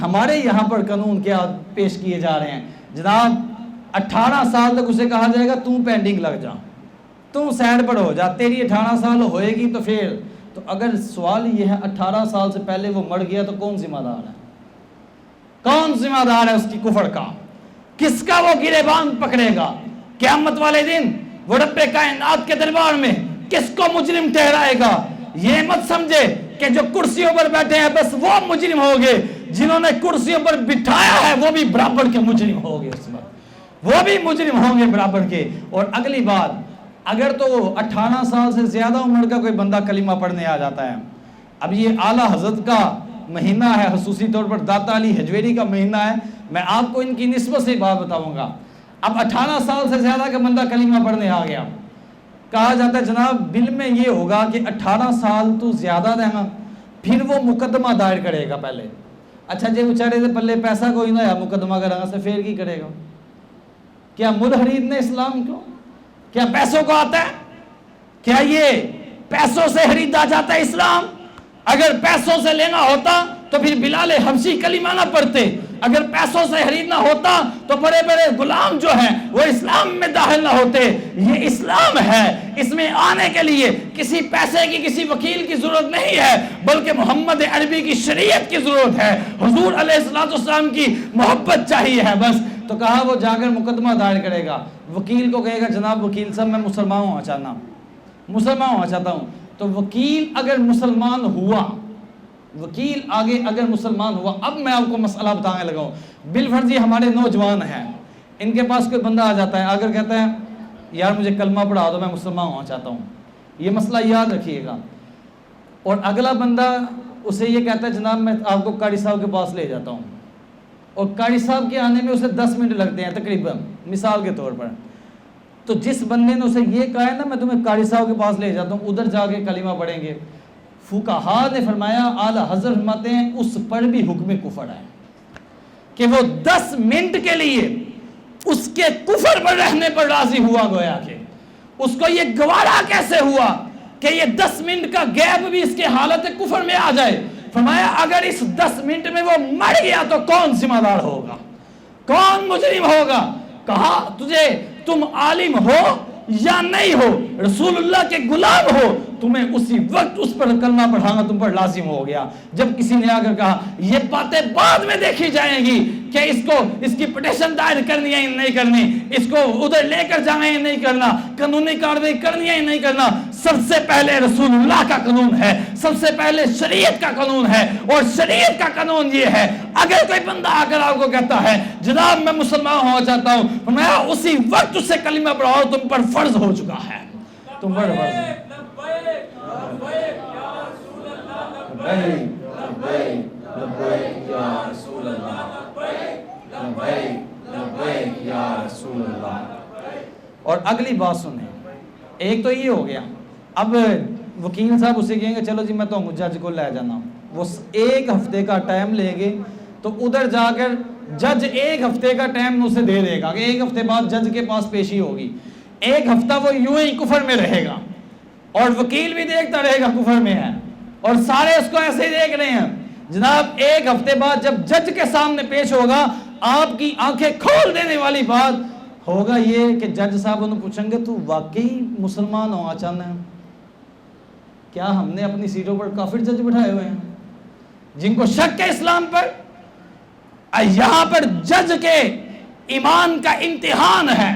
ہمارے یہاں پر قانون کیا پیش کیے جا رہے ہیں جناب، 18 سال تک اسے کہا جائے گا تو پینڈنگ لگ جا، تو سائڈ پر ہو جا، تیری 18 سال ہوئے گی تو پھر، تو اگر سوال یہ ہے 18 سال سے پہلے وہ مر گیا تو کون ذمہ دار ہے؟ کون ذمہ دار ہے اس کی کفر کا؟ کس کا وہ گریبان پکڑے گا قیامت والے دن؟ وہ رب کائنات کے دربار میں کس کو مجرم ٹھہرائے گا؟ یہ مت سمجھے کہ جو کرسیوں پر بیٹھے ہیں بس وہ مجرم ہوگے، جنہوں نے کرسیوں پر بٹھایا ہے وہ بھی برابر کے مجرم ہوگے، اس وقت وہ بھی مجرم ہوں گے برابر کے۔ اور اگلی بات، اگر تو 18 سال سے زیادہ عمر کا کوئی بندہ کلمہ پڑھنے آ جاتا ہے، اب یہ اعلیٰ حضرت کا مہینہ ہے، خصوصی طور پر داتا علی حجویری کا مہینہ ہے، میں آپ کو ان کی نسبت سے بات بتاؤں گا۔ اب 18 سال سے زیادہ کا بندہ کلمہ پڑھنے آ گیا، کہا جاتا ہے جناب بل میں یہ ہوگا کہ 18 سال تو زیادہ رہنا، پھر وہ مقدمہ دائر کرے گا پہلے۔ اچھا جی بیچارے سے پلے پیسہ کوئی نہ ہے، مقدمہ کرنا سے پھر کی کرے گا؟ کیا ملحدین نے اسلام کو کیا پیسوں کو آتا ہے؟ کیا یہ پیسوں سے خریدا جاتا ہے اسلام؟ اگر پیسوں سے لینا ہوتا تو پھر بلال حبشی کلمہ نہ پڑھتے، اگر پیسوں سے خریدنا ہوتا تو بڑے بڑے غلام جو ہیں وہ اسلام میں داخل نہ ہوتے۔ یہ اسلام ہے، اس میں آنے کے لیے کسی پیسے کی کسی وکیل کی ضرورت نہیں ہے، بلکہ محمد عربی کی شریعت کی ضرورت ہے، حضور علیہ السلام کی محبت چاہیے ہے بس۔ تو کہا وہ جا کر مقدمہ دائر کرے گا، وکیل کو کہے گا جناب وکیل صاحب میں مسلمان ہونا چاہتا ہوں، تو وکیل اگر مسلمان ہوا، وکیل آگے اگر مسلمان ہوا، اب میں آپ کو مسئلہ بتانے لگا ہوں، بالفرض یہ ہمارے نوجوان ہیں، ان کے پاس کوئی بندہ آ جاتا ہے، اگر کہتا ہے یار مجھے کلمہ پڑھا دو میں مسلمان ہونا چاہتا ہوں، یہ مسئلہ یاد رکھیے گا، اور اگلا بندہ اسے یہ کہتا ہے جناب میں آپ کو قاری صاحب کے پاس لے جاتا ہوں، اور قاری صاحب کے آنے میں اسے 10 منٹ لگتے ہیں تقریباً، مثال کے طور پر، تو جس بندے نے اسے یہ کہا ہے نا میں تمہیں قاری صاحب کے پاس لے جاتا ہوں، ادھر جا کے کلمہ پڑھیں گے، فقہا نے فرمایا، اعلیٰ حضرت فرماتے ہیں اس پر بھی حکم کفر ہے کہ وہ 10 منٹ کے لیے اس کے کفر پر رہنے پر راضی ہوا، گویا کہ اس کو یہ گوارا کیسے ہوا کہ یہ 10 منٹ کا گیپ بھی اس کے حالت کفر میں آ جائے۔ فرمایا اگر اس 10 منٹ میں وہ مر گیا تو کون ذمہ دار ہوگا، کون مجرم ہوگا؟ کہا تم عالم ہو یا نہیں ہو، رسول اللہ کے غلام ہو، تمہیں اسی وقت اس پر کلمہ پڑھانا تم پر لازم ہو گیا۔ جب کسی نے آ کر کہا یہ باتیں بعد میں دیکھی جائیں گی کہ اس کی پٹیشن دائر کرنی ہے یا نہیں کرنی، اس کو ادھر لے کر جانا ہے نہیں کرنا، قانونی کارروائی کرنی ہے نہیں کرنا، سب سے پہلے رسول اللہ کا قانون ہے، سب سے پہلے شریعت کا قانون ہے، اور شریعت کا قانون یہ ہے اگر کوئی بندہ آ کر آپ کو کہتا ہے جناب میں مسلمان ہونا چاہتا ہوں، میں اسی وقت اس سے کلمہ پڑھاؤ، تم پر فرض ہو چکا ہے، تم پر فرض ہے۔ اور اگلی بات سنیں، ایک تو یہ ہو گیا، اب وکیل صاحب اسے کہیں گے چلو جی میں تو جج کو لے جانا، وہ 1 ہفتے کا ٹائم لیں گے، تو ادھر جا کر جج 1 ہفتے کا ٹائم اسے دے دے گا کہ 1 ہفتے بعد جج کے پاس پیشی ہوگی، 1 ہفتہ وہ یوں ہی کفر میں رہے گا، اور وکیل بھی دیکھتا رہے گا کفر میں ہے، اور سارے اس کو ایسے ہی دیکھ رہے ہیں۔ جناب 1 ہفتے بعد جب جج کے سامنے پیش ہوگا، آپ کی آنکھیں کھول دینے والی بات ہوگا یہ کہ جج صاحب انہوں پوچھیں گے تو واقعی مسلمان ہونا چاہنا ہے؟ کیا ہم نے اپنی سیٹوں پر کافر جج بٹھائے ہوئے ہیں جن کو شک ہے اسلام پر؟ یہاں پر جج کے ایمان کا امتحان ہے،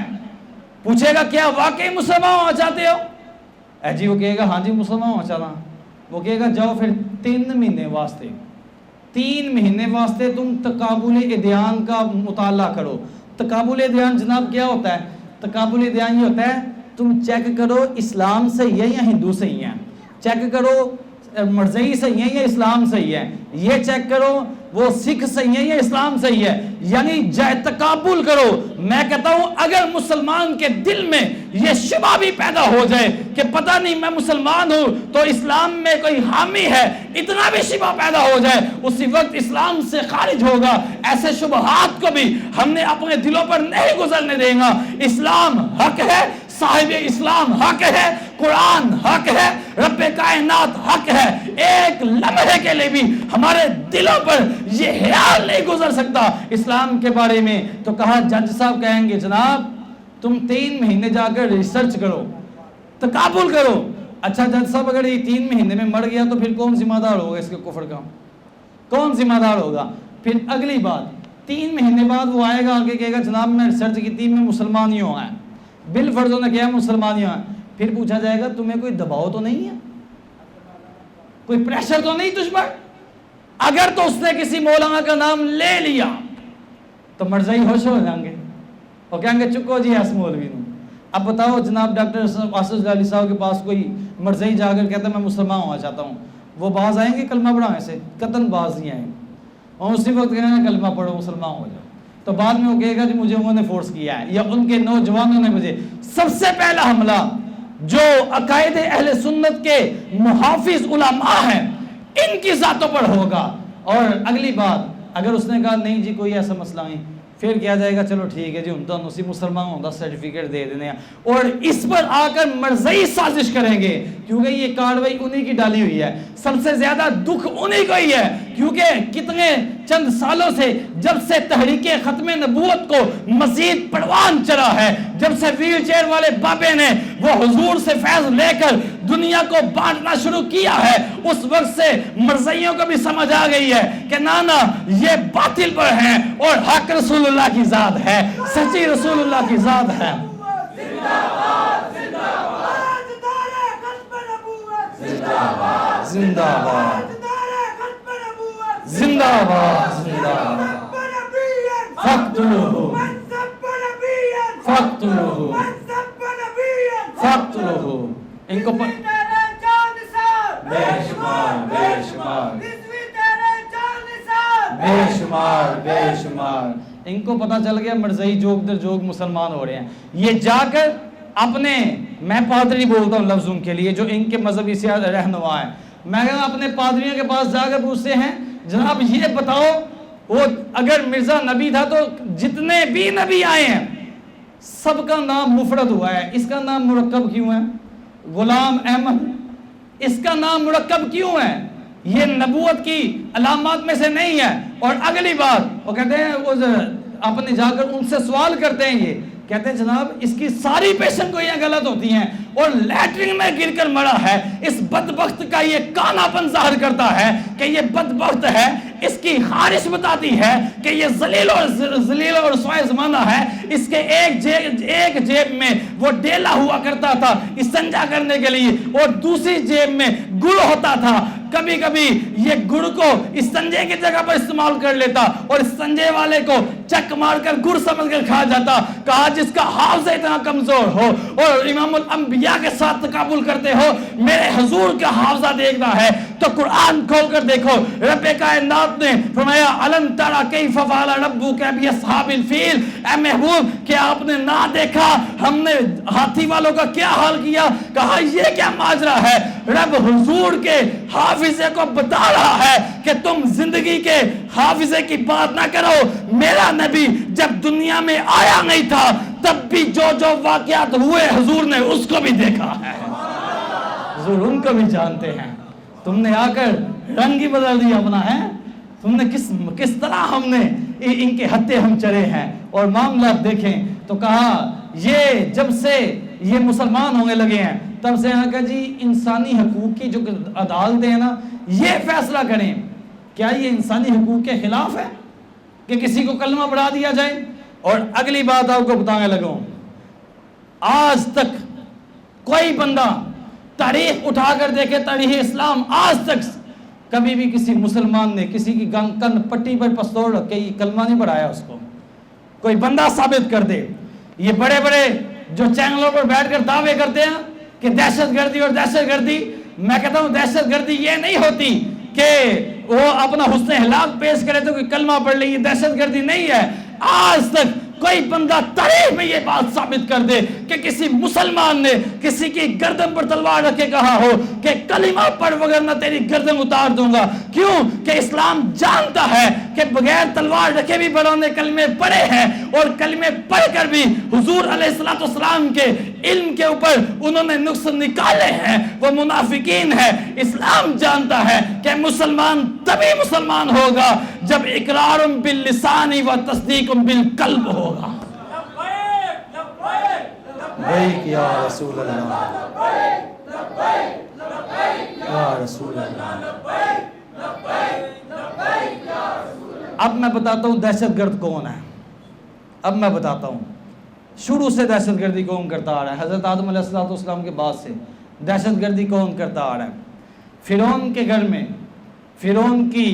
پوچھے گا کیا واقعی مسلمان ہونا چاہتے ہو؟ جی وہ کہے گا ہاں جی مسلمان ہونا چاہتا، وہ کہے گا جاؤ پھر 3 مہینے واسطے 3 مہینے واسطے تم تقابل ادیان کا مطالعہ کرو۔ تقابل ادیان جناب کیا ہوتا ہے؟ تقابل ادیان یہ ہوتا ہے تم چیک کرو اسلام صحیح ہے یا ہندو صحیح ہے، چیک کرو مرزئی صحیح ہے یا اسلام صحیح ہے، یہ چیک کرو وہ سکھ صحیح ہے یا اسلام صحیح ہے، یعنی تقابل کرو۔ میں کہتا ہوں اگر مسلمان کے دل میں یہ شبہ بھی پیدا ہو جائے کہ پتہ نہیں میں مسلمان ہوں تو اسلام میں کوئی حامی ہے، اتنا بھی شبہ پیدا ہو جائے اسی وقت اسلام سے خارج ہوگا۔ ایسے شبہات کو بھی ہم نے اپنے دلوں پر نہیں گزرنے دیں گا۔ اسلام حق ہے، صاحب اسلام حق ہے، قرآن حق ہے، رب کائنات حق ہے۔ ایک لمحے کے لیے بھی ہمارے دلوں پر یہ خیال نہیں گزر سکتا اسلام کے بارے میں۔ تو کہا جج صاحب کہیں گے جناب تم 3 مہینے جا کر ریسرچ کرو، تقابل کرو۔ اچھا جج صاحب اگر یہ 3 مہینے میں مر گیا تو پھر کون ذمہ دار ہوگا اس کے کفر کا؟ کون ذمہ دار ہوگا؟ پھر اگلی بات 3 مہینے بعد وہ آئے گا آگے کہے گا جناب میں ریسرچ کی تھی، میں مسلمان ہی ہوں، بالفرض نے کیا مسلمان ہی ہوں۔ پھر پوچھا جائے گا تمہیں کوئی دباؤ تو نہیں ہے، کوئی پریشر تو نہیں تجھ پر؟ اگر تو اس نے کسی مولانا کا نام لے لیا تو مرزائی ہوش ہو جائیں گے اور کہیں گے چکو جی ایس مولوی نو۔ اب بتاؤ جناب ڈاکٹر آصف علی صاحب کے پاس کوئی مرزائی جا کر کہتا ہے میں مسلمان ہونا چاہتا ہوں، وہ باز آئیں گے کلمہ پڑھانے سے؟ قطعاً باز نہیں آئیں گے، اور اسی وقت کہیں گے کلمہ پڑھو مسلمان ہو جاؤ۔ تو بعد میں وہ کہے گا جی مجھے انہوں نے فورس کیا ہے یا ان کے نوجوانوں نے مجھے۔ سب سے پہلا حملہ جو عقائد اہل سنت کے محافظ علماء ہیں ان کی ذاتوں پر ہوگا۔ اور اگلی بات اگر اس نے کہا نہیں جی کوئی ایسا مسئلہ نہیں، پھر کیا جائے گا چلو ٹھیک ہے جی ہم تو اسی مسلمان ہوتا سرٹیفکیٹ دے دینے ہیں، اور اس پر آ کر مرزئی سازش کریں گے کیونکہ یہ کاروائی انہی کی ڈالی ہوئی ہے۔ سب سے زیادہ دکھ انہی کو ہی ہے کیونکہ کتنے چند سالوں سے جب سے تحریک ختم نبوت کو مزید پروان چڑھا ہے، جب سے ویل چیئر والے بابے نے وہ حضور سے فیض لے کر دنیا کو بانٹنا شروع کیا ہے، اس وقت سے مرزائیوں کو بھی سمجھ آ گئی ہے کہ نانا یہ باطل پر ہیں اور حق رسول اللہ کی ذات ہے، سچی رسول اللہ کی ذات ہے۔ زندہ باد زندہ باد زندہ باد فقتلوہ فقتلوہ فقتلوہ۔ ان کو بے شمار بے شمار بے شمار بے شمار ان کو پتا چل گیا مرزائی جوگ در جوگ مسلمان ہو رہے ہیں۔ یہ جا کر اپنے، میں پادری بولتا ہوں لفظوں کے لیے جو ان کے مذہبی سے رہنما ہیں، میں کہا اپنے پادریوں کے پاس جا کر پوچھتے ہیں جناب یہ بتاؤ وہ اگر مرزا نبی تھا تو جتنے بھی نبی آئے ہیں سب کا نام مفرد ہوا ہے، اس کا نام مرکب کیوں ہے؟ غلام احمد اس کا نام مرکب کیوں ہے؟ یہ نبوت کی علامات میں سے نہیں ہے۔ اور اگلی بات وہ کہتے ہیں وہ اپنے جا کر ان سے سوال کرتے ہیں، یہ کہتے ہیں جناب اس کی ساری پیشن گوئیاں غلط ہوتی ہیں اور لیٹرنگ میں گر کر مرا ہے، اس بدبخت کا یہ کانا پن ظاہر کرتا ہے کہ یہ بدبخت ہے، اس کی خارش بتاتی ہے کہ یہ ذلیل اور رسوائے زمانہ ہے۔ اس کے ایک جیب میں وہ ڈیلا ہوا کرتا تھا استنجا کرنے کے لیے اور دوسری جیب میں گڑ ہوتا تھا، کبھی کبھی یہ گڑ کو استنجے کی جگہ پر استعمال کر لیتا اور استنجے والے کو چک مار کر گڑ سمجھ کر کھا جاتا۔ کہا جس کا حافظہ اتنا کمزور ہو اور امام الانبیاء کے ساتھ تقابل کرتے ہو، میرے حضور کا حافظہ دیکھنا ہے تو قرآن کھول کر دیکھو۔ رب کائنات نے فرمایا الم تری کیف فعل ربک باصحاب الفیل، اے محبوب کیا آپ نے نہ دیکھا ہم نے ہاتھی والوں کا کیا حال کیا؟ کہا یہ کیا ماجرا ہے؟ رب حضور کے حافظے کو بتا رہا ہے کہ تم زندگی کے حافظے کی بات نہ کرو، میرا نبی جب دنیا میں آیا نہیں تھا تب بھی جو واقعات ہوئے حضور نے اس کو بھی دیکھا ہے، حضور ان کو بھی جانتے ہیں۔ تم نے آ کر رنگ ہی بدل دیا اپنا ہے، تم نے کس طرح ہم نے ان کے ہتھے ہم چڑھے ہیں۔ اور معاملات دیکھیں تو کہا یہ جب سے یہ مسلمان ہونے لگے ہیں تب سے یہاں کا جی انسانی حقوق کی جو عدالتیں ہیں نا یہ فیصلہ کریں کیا یہ انسانی حقوق کے خلاف ہے کہ کسی کو کلمہ پڑھا دیا جائے۔ اور اگلی بات آپ کو بتانے لگوں، آج تک کوئی بندہ تاریخ اٹھا کر دیکھے، تاریخ اسلام آج تک کبھی بھی کسی مسلمان نے کسی کی کن پٹی پر پستول رکھ کے یہ کلمہ نہیں پڑھایا، اس کو کوئی بندہ ثابت کر دے۔ یہ بڑے بڑے جو چینلوں پر بیٹھ کر دعوے کرتے ہیں کہ دہشت گردی اور دہشت گردی، میں کہتا ہوں دہشت گردی یہ نہیں ہوتی کہ وہ اپنا حسن اخلاق پیش کرے تو کوئی کلمہ پڑھ لے، یہ دہشت گردی نہیں ہے۔ آج تک کوئی بندہ تاریخ میں یہ بات ثابت کر دے کہ کسی مسلمان نے کسی کی گردن پر تلوار رکھ کے کہا ہو کہ کلمہ پڑھ وگرنہ تیری گردن اتار دوں گا۔ کیوں کہ اسلام جانتا ہے کہ بغیر تلوار رکھے بھی بڑوں نے کلمے پڑھے ہیں، اور کلمے پڑھ کر بھی حضور علیہ السلام کے علم کے اوپر انہوں نے نقص نکالے ہیں، وہ منافقین ہے۔ اسلام جانتا ہے کہ مسلمان تبھی مسلمان ہوگا جب اقرار باللسان و تصدیق بالقلب ہوگا۔ لبیک یا رسول اللہ، یا رسول اللہ۔ اب میں بتاتا ہوں دہشت گرد کون ہے۔ اب میں بتاتا ہوں شروع سے دہشت گردی کون کرتا آ رہا ہے۔ حضرت آدم علیہ السلام کے بعد سے دہشت گردی کون کرتا آ رہا ہے۔ فرعون کے گھر میں فرعون کی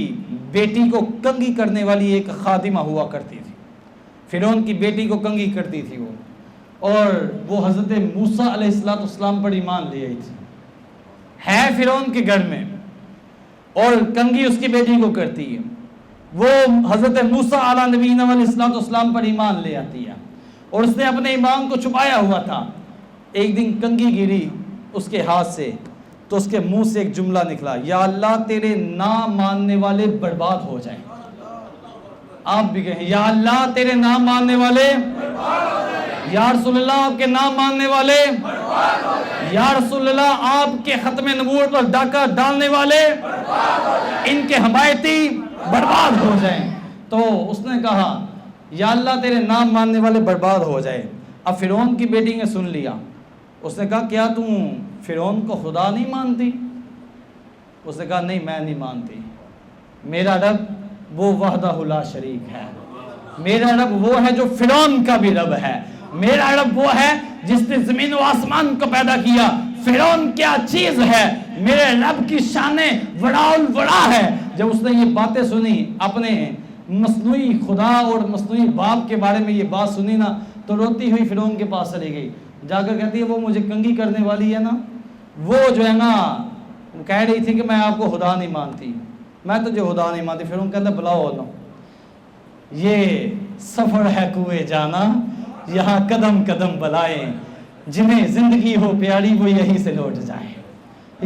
بیٹی کو کنگھی کرنے والی ایک خادمہ ہوا کرتی تھی۔ فرعون کی بیٹی کو کنگھی کرتی تھی وہ، اور وہ حضرت موسیٰ علیہ السلام پر ایمان لے آئی تھی، ہے فرعون کے گھر میں، اور کنگھی اس کی بیٹی کو کرتی ہے۔ وہ حضرت موسیٰ علیہ نبینا علیہ السلام پر ایمان لے آتی ہے، اور اس نے اپنے ایمان کو چھپایا ہوا تھا۔ ایک دن کنگھی گری اس کے ہاتھ سے، تو اس کے منہ سے ایک جملہ نکلا، یا اللہ تیرے نام ماننے والے برباد ہو جائیں۔ آپ بھی کہیں یا اللہ تیرے نام ماننے والے، یا رسول اللہ آپ کے نام ماننے والے، یا رسول اللہ آپ کے ختم نبوت پر ڈاکہ ڈالنے والے، ان کے حمایتی برباد ہو جائیں۔ تو اس نے کہا یا اللہ تیرے نام ماننے والے برباد ہو جائے۔ اب فرعون کی بیٹی نے سن لیا، اس نے کہا کیا تم فرعون کو خدا نہیں مانتی؟ اس نے کہا نہیں میں نہیں مانتی، میرا رب وہ وحدہ لا شریک ہے، میرا رب وہ ہے جو فرعون کا بھی رب ہے، میرا رب وہ ہے جس نے زمین و آسمان کو پیدا کیا۔ فرعون کیا چیز ہے، میرے رب کی شانیں وڑا ہے۔ جب اس نے یہ باتیں سنی، اپنے مصنوعی خدا اور مصنوعی باپ کے بارے میں یہ بات سنی نا، تو روتی ہوئی فرعون کے پاس چلی گئی، جا کر کہتی ہے وہ مجھے کنگھی کرنے والی ہے نا، وہ جو ہے نا کہہ رہی تھی کہ میں آپ کو خدا نہیں مانتی، میں تجھے خدا نہیں مانتی۔ فرعون کہتا بلاؤ نا، یہ سفر ہے کوئے جانا، یہاں قدم قدم بلائیں، جنہیں زندگی ہو پیاری وہ یہیں سے لوٹ جائیں،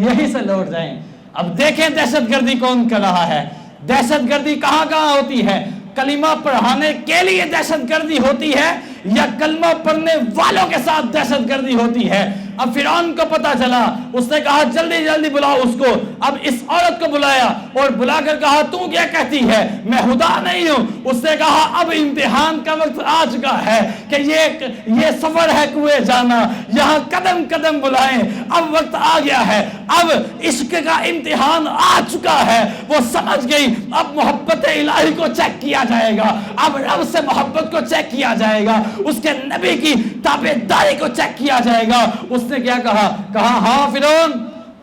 یہیں سے لوٹ جائیں۔ اب دیکھیں دہشت گردی کون کر رہا ہے۔ دہشت گردی کہاں کہاں ہوتی ہے؟ کلمہ پڑھانے کے لیے دہشت گردی ہوتی ہے یا کلمہ پڑھنے والوں کے ساتھ دہشت گردی ہوتی ہے؟ اب فرعون کو پتا چلا، اس نے کہا جلدی جلدی بلاؤ اس کو۔ اب اس عورت کو بلایا اور بلا کر کہا تو کیا کہتی ہے، میں خدا نہیں ہوں۔ اس نے کہا اب امتحان کا وقت آ چکا ہے کہ یہ سفر ہے کوئے جانا، یہاں قدم قدم بلائیں، اب وقت آ گیا ہے، اب عشق کا امتحان آ چکا ہے۔ وہ سمجھ گئی اب محبت الہی کو چیک کیا جائے گا، اب رب سے محبت کو چیک کیا جائے گا، اس کے نبی کی تابعداری کو چیک کیا جائے گا۔ اس نے کیا کہا ہاں فرعون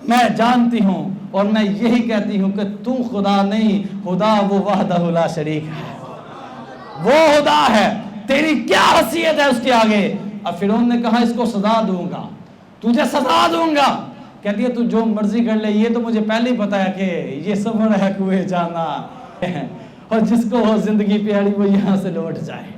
میں جانتی ہوں اور میں یہی کہتی ہوں کہ تو خدا نہیں، خدا وہ وحدہ لا شریک ہے، وہ خدا ہے، تیری کیا حیثیت ہے اس کے آگے؟ اب فرعون نے کہا اس کو سزا دوں گا، تجھے سزا دوں گا۔ کہتی ہے تو جو مرضی کر لے، یہ تو مجھے پہلے ہی پتا ہے کہ یہ سفر ہے کوئے جانا، اور جس کو ہو زندگی پیاری وہ یہاں سے لوٹ جائے۔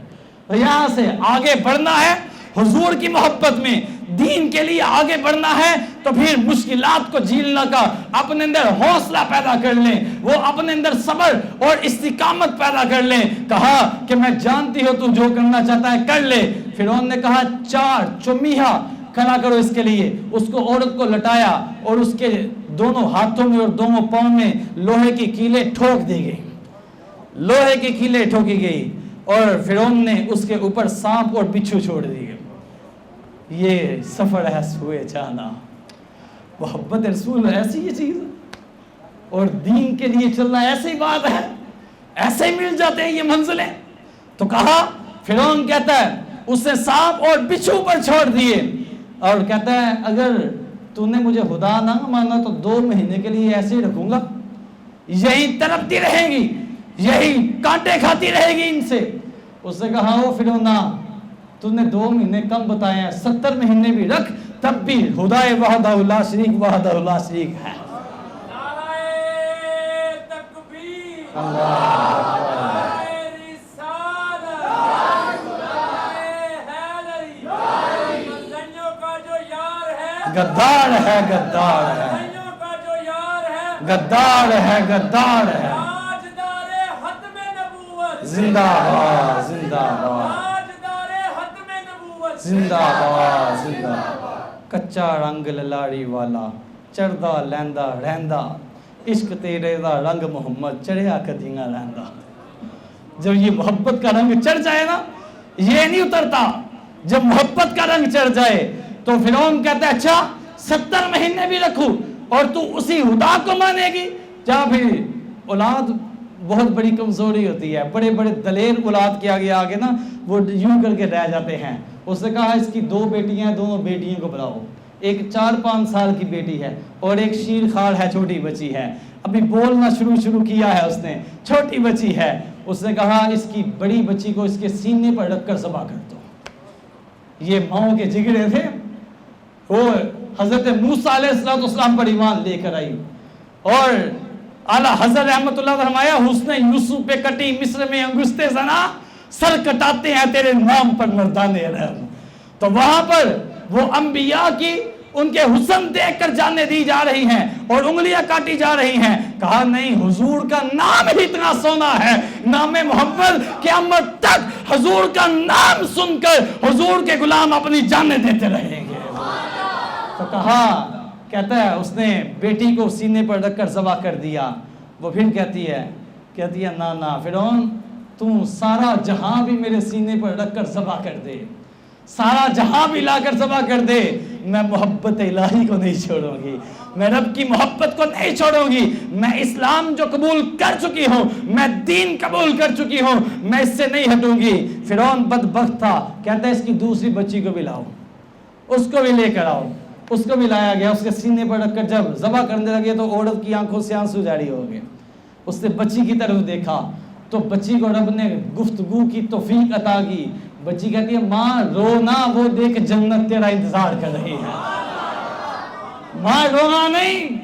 اور یہاں سے آگے بڑھنا ہے حضور کی محبت میں، دین کے لیے آگے بڑھنا ہے تو پھر مشکلات کو جھیلنا کا اپنے اندر حوصلہ پیدا کر لیں، وہ اپنے اندر صبر اور استقامت پیدا کر لیں۔ کہا کہ میں جانتی ہوں تو جو کرنا چاہتا ہے کر لے۔ فرعون نے کہا 4 چمیہا کھڑا کرو اس کے لیے۔ اس کو عورت کو لٹایا اور اس کے دونوں ہاتھوں میں اور دونوں پاؤں میں لوہے کی کیلیں ٹھوک دی گئی، لوہے کی کیلیں ٹھوکی گئی، اور فرعون نے اس کے اوپر سانپ اور بچھو چھوڑ دی گئے۔ یہ سفر ہے سوئے جانا، محبت رسول ایسی یہ چیز ہے، اور دین کے لیے چلنا ایسی بات ہے، ایسے ہی مل جاتے ہیں یہ منزلیں۔ تو کہا فرعون کہتا ہے اس نے سانپ اور بچھو پر چھوڑ دیے، اور کہتا ہے اگر تو نے مجھے خدا نہ مانا تو 2 مہینے کے لیے ایسے ہی رکھوں گا، یہی تڑپتی رہے گی، یہی کانٹے کھاتی رہے گی ان سے۔ اس نے کہا او فرعون تو نے 2 مہینے کم بتائے ہیں، 70 مہینے بھی رکھ تب بھی خدا وحدہ لا شریک وحدہ لا شریک ہے۔ گدار ہے گدار ہے گدار ہے گدار ہے زندہ باد زندہ باد زندہ باد زندہ باد کچا رنگ للاڑی والا چڑھدا لیندا رہندا عشق تیرے دا رنگ محمد چڑھیا کدیاں رہندا. جب یہ محبت کا رنگ چڑھ جائے نا یہ نہیں اترتا. جب محبت کا رنگ چڑھ جائے تو فرعون کہتا ہے اچھا 70 مہینے بھی رکھوں اور تو اسی خدا کو مانے گی. جہاں پھر اولاد بہت بڑی کمزوری ہوتی ہے. بڑے بڑے دلیر اولاد کے آگے نا وہ یوں کر کے رہ جاتے ہیں. اس نے کہا اس کی 2 بیٹیاں ہیں, دونوں بیٹیوں کو بلاؤ. ایک 4-5 سال کی بیٹی ہے اور ایک شیر خار ہے, چھوٹی بچی ہے, ابھی بولنا شروع کیا ہے اس نے, چھوٹی بچی ہے. اس نے کہا اس کی بڑی بچی کو اس کے سینے پر رکھ کر ذبح کر دو. یہ ماؤں کے جگرے تھے. وہ حضرت موسیٰ علیہ السلام پر ایمان لے کر آئی اور اعلیٰ حضرت رحمت اللہ فرمایا حسن یوسف پہ کٹی مصر میں انگشتے زنا سر کٹاتے ہیں تیرے نام پر مردان رحم. تو وہاں پر وہ انبیاء کی ان کے حسن دیکھ کر جانیں دی جا رہی ہیں اور انگلیاں کاٹی جا رہی ہیں. کہا نہیں, حضور کا نام ہی اتنا سونا ہے, نام محمد, قیامت تک حضور کا نام سن کر حضور کے غلام اپنی جانیں دیتے رہیں گے. تو کہتا ہے اس نے بیٹی کو سینے پر رکھ کر ذبح کر دیا. وہ پھر کہتی ہے نا فرعون تو سارا جہاں بھی میرے سینے پر رکھ کر ذبح کر دے, سارا جہاں بھی لا کر ذبح کر دے, میں محبت الہی کو نہیں چھوڑوں گی, میں رب کی محبت کو نہیں چھوڑوں گی. میں اسلام جو قبول کر چکی ہوں, میں دین قبول کر چکی ہوں, میں اس سے نہیں ہٹوں گی. فرعون بدبخت تھا. کہتا ہے اس کی دوسری بچی کو بھی لاؤ, اس کو بھی لے کر آؤ. اس کو بھی لایا گیا. اس کے سینے پر رکھ کر جب ذبح کرنے لگے تو عورت کی آنکھوں سے آنسو جاری ہو گئے. اس نے بچی کی طرف دیکھا تو بچی کو رب نے گفتگو کی توفیق عطا کی. بچی کہتی ہے ماں رونا, وہ دیکھ جنت تیرا انتظار کر رہی ہے. ماں رونا نہیں,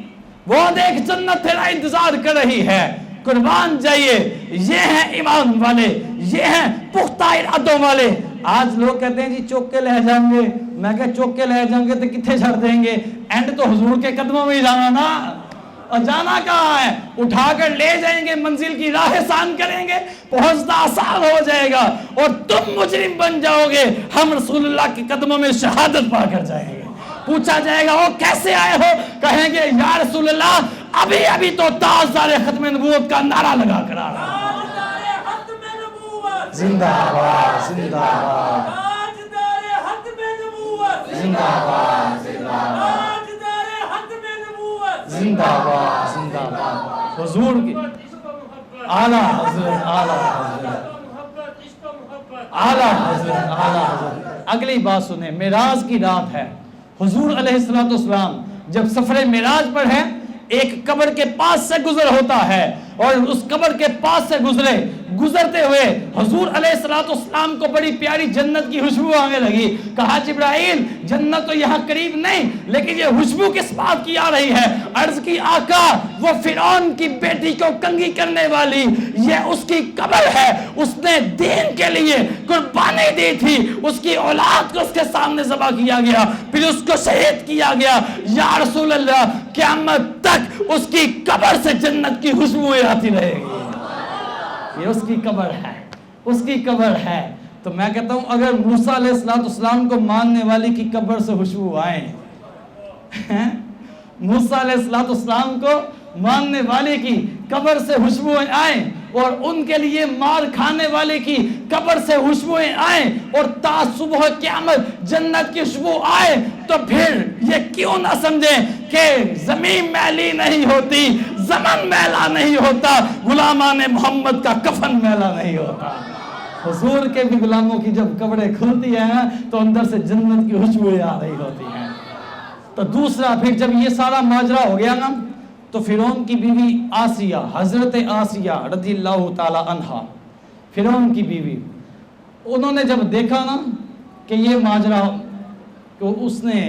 وہ دیکھ جنت تیرا انتظار کر رہی ہے. قربان جائیے, یہ ہیں ایمان والے, یہ ہیں پختہ ارادوں والے. آج لوگ کہتے ہیں جی چوک کے لے جائیں گے. میں کہا چوک کے لے جائیں گے تو کتنے چھڑ دیں گے, اینڈ تو حضور کے قدموں میں ہی جانا نا. اور جانا کہاں ہے, اٹھا کر لے جائیں گے, منزل کی راہ آسان کریں گے, پہنچنا آسان ہو جائے گا اور تم مجرم بن جاؤ گے. ہم رسول اللہ کے قدموں میں شہادت پا کر جائیں گے. پوچھا جائے گا وہ کیسے آئے ہو, کہیں گے یا رسول اللہ ابھی تو تاجدار ختم نبوت کا نعرہ لگا کر آ رہا. زندہ باد زندہ باد زندہ باد زندہ باد زندہ باد. حضور کی اعلیٰ حضرت اعلیٰ حضرت. اگلی بات سنیں, معراج کی رات ہے. حضور علیہ السلام جب سفر معراج پر ہے, ایک قبر کے پاس سے گزر ہوتا ہے اور اس قبر کے پاس سے گزرتے ہوئے حضور علیہ السلام کو بڑی پیاری جنت کی خوشبو آنے لگی. کہا جبرائیل جنت تو یہاں قریب نہیں, لیکن یہ خوشبو کس بات کی آ رہی ہے؟ عرض کی آقا وہ فرعون کی بیٹی کو کنگھی کرنے والی, یہ اس کی قبر ہے. اس نے دین کے لیے قربانی دی تھی, اس کی اولاد کو اس کے سامنے ذبح کیا گیا, پھر اس کو شہید کیا گیا. یا رسول اللہ قیامت تک اس کی قبر سے جنت کی خوشبوئیں آتی رہے گی. یہ اس کی قبر ہے, اس کی قبر ہے. تو میں کہتا ہوں اگر موسیٰ علیہ السلام کو ماننے والی کی قبر سے خوشبو آئے, موسیٰ علیہ السلام کو ماننے والے کی قبر سے خوشبوئیں آئیں اور ان کے لیے مار کھانے والے کی قبر سے خوشبوئیں آئیں اور تا صبح قیامت جنت کی خوشبو آئے, تو پھر یہ کیوں نہ سمجھیں کہ زمین میلی نہیں ہوتی, زمن میلا نہیں ہوتا, غلامان محمد کا کفن میلا نہیں ہوتا. حضور کے بھی غلاموں کی جب قبریں کھلتی ہیں تو اندر سے جنت کی خوشبوئیں آ رہی ہوتی ہیں. تو دوسرا پھر جب یہ سارا ماجرا ہو گیا نا تو فرعون کی بیوی آسیہ, حضرت آسیہ رضی اللہ تعالی عنہا, فرعون کی بیوی, انہوں نے جب دیکھا نا کہ یہ ماجرا, کہ اس نے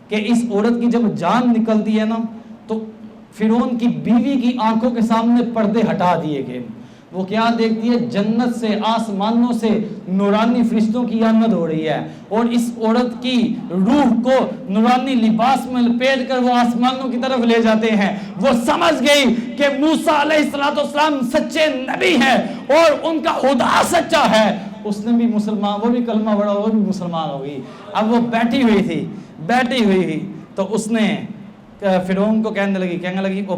کہ اس عورت کی جب جان نکلتی ہے نا تو فرعون کی بیوی کی آنکھوں کے سامنے پردے ہٹا دیے گئے. وہ کیا دیکھتی ہے؟ جنت سے، آسمانوں سے نورانی فرشتوں کی آمد ہو رہی ہے، اور اس عورت کی روح کو نورانی لباس میں لپیٹ کر وہ آسمانوں کی طرف لے جاتے ہیں. وہ سمجھ گئی کہ موسیٰ علیہ السلام سچے نبی ہیں اور ان کا خدا سچا ہے. اس نے بھی مسلمان، وہ بھی کلمہ پڑھا، وہ بھی مسلمان ہو گئی. اب وہ بیٹھی ہوئی تھی تو اس نے فرعون کو کہنے لگی او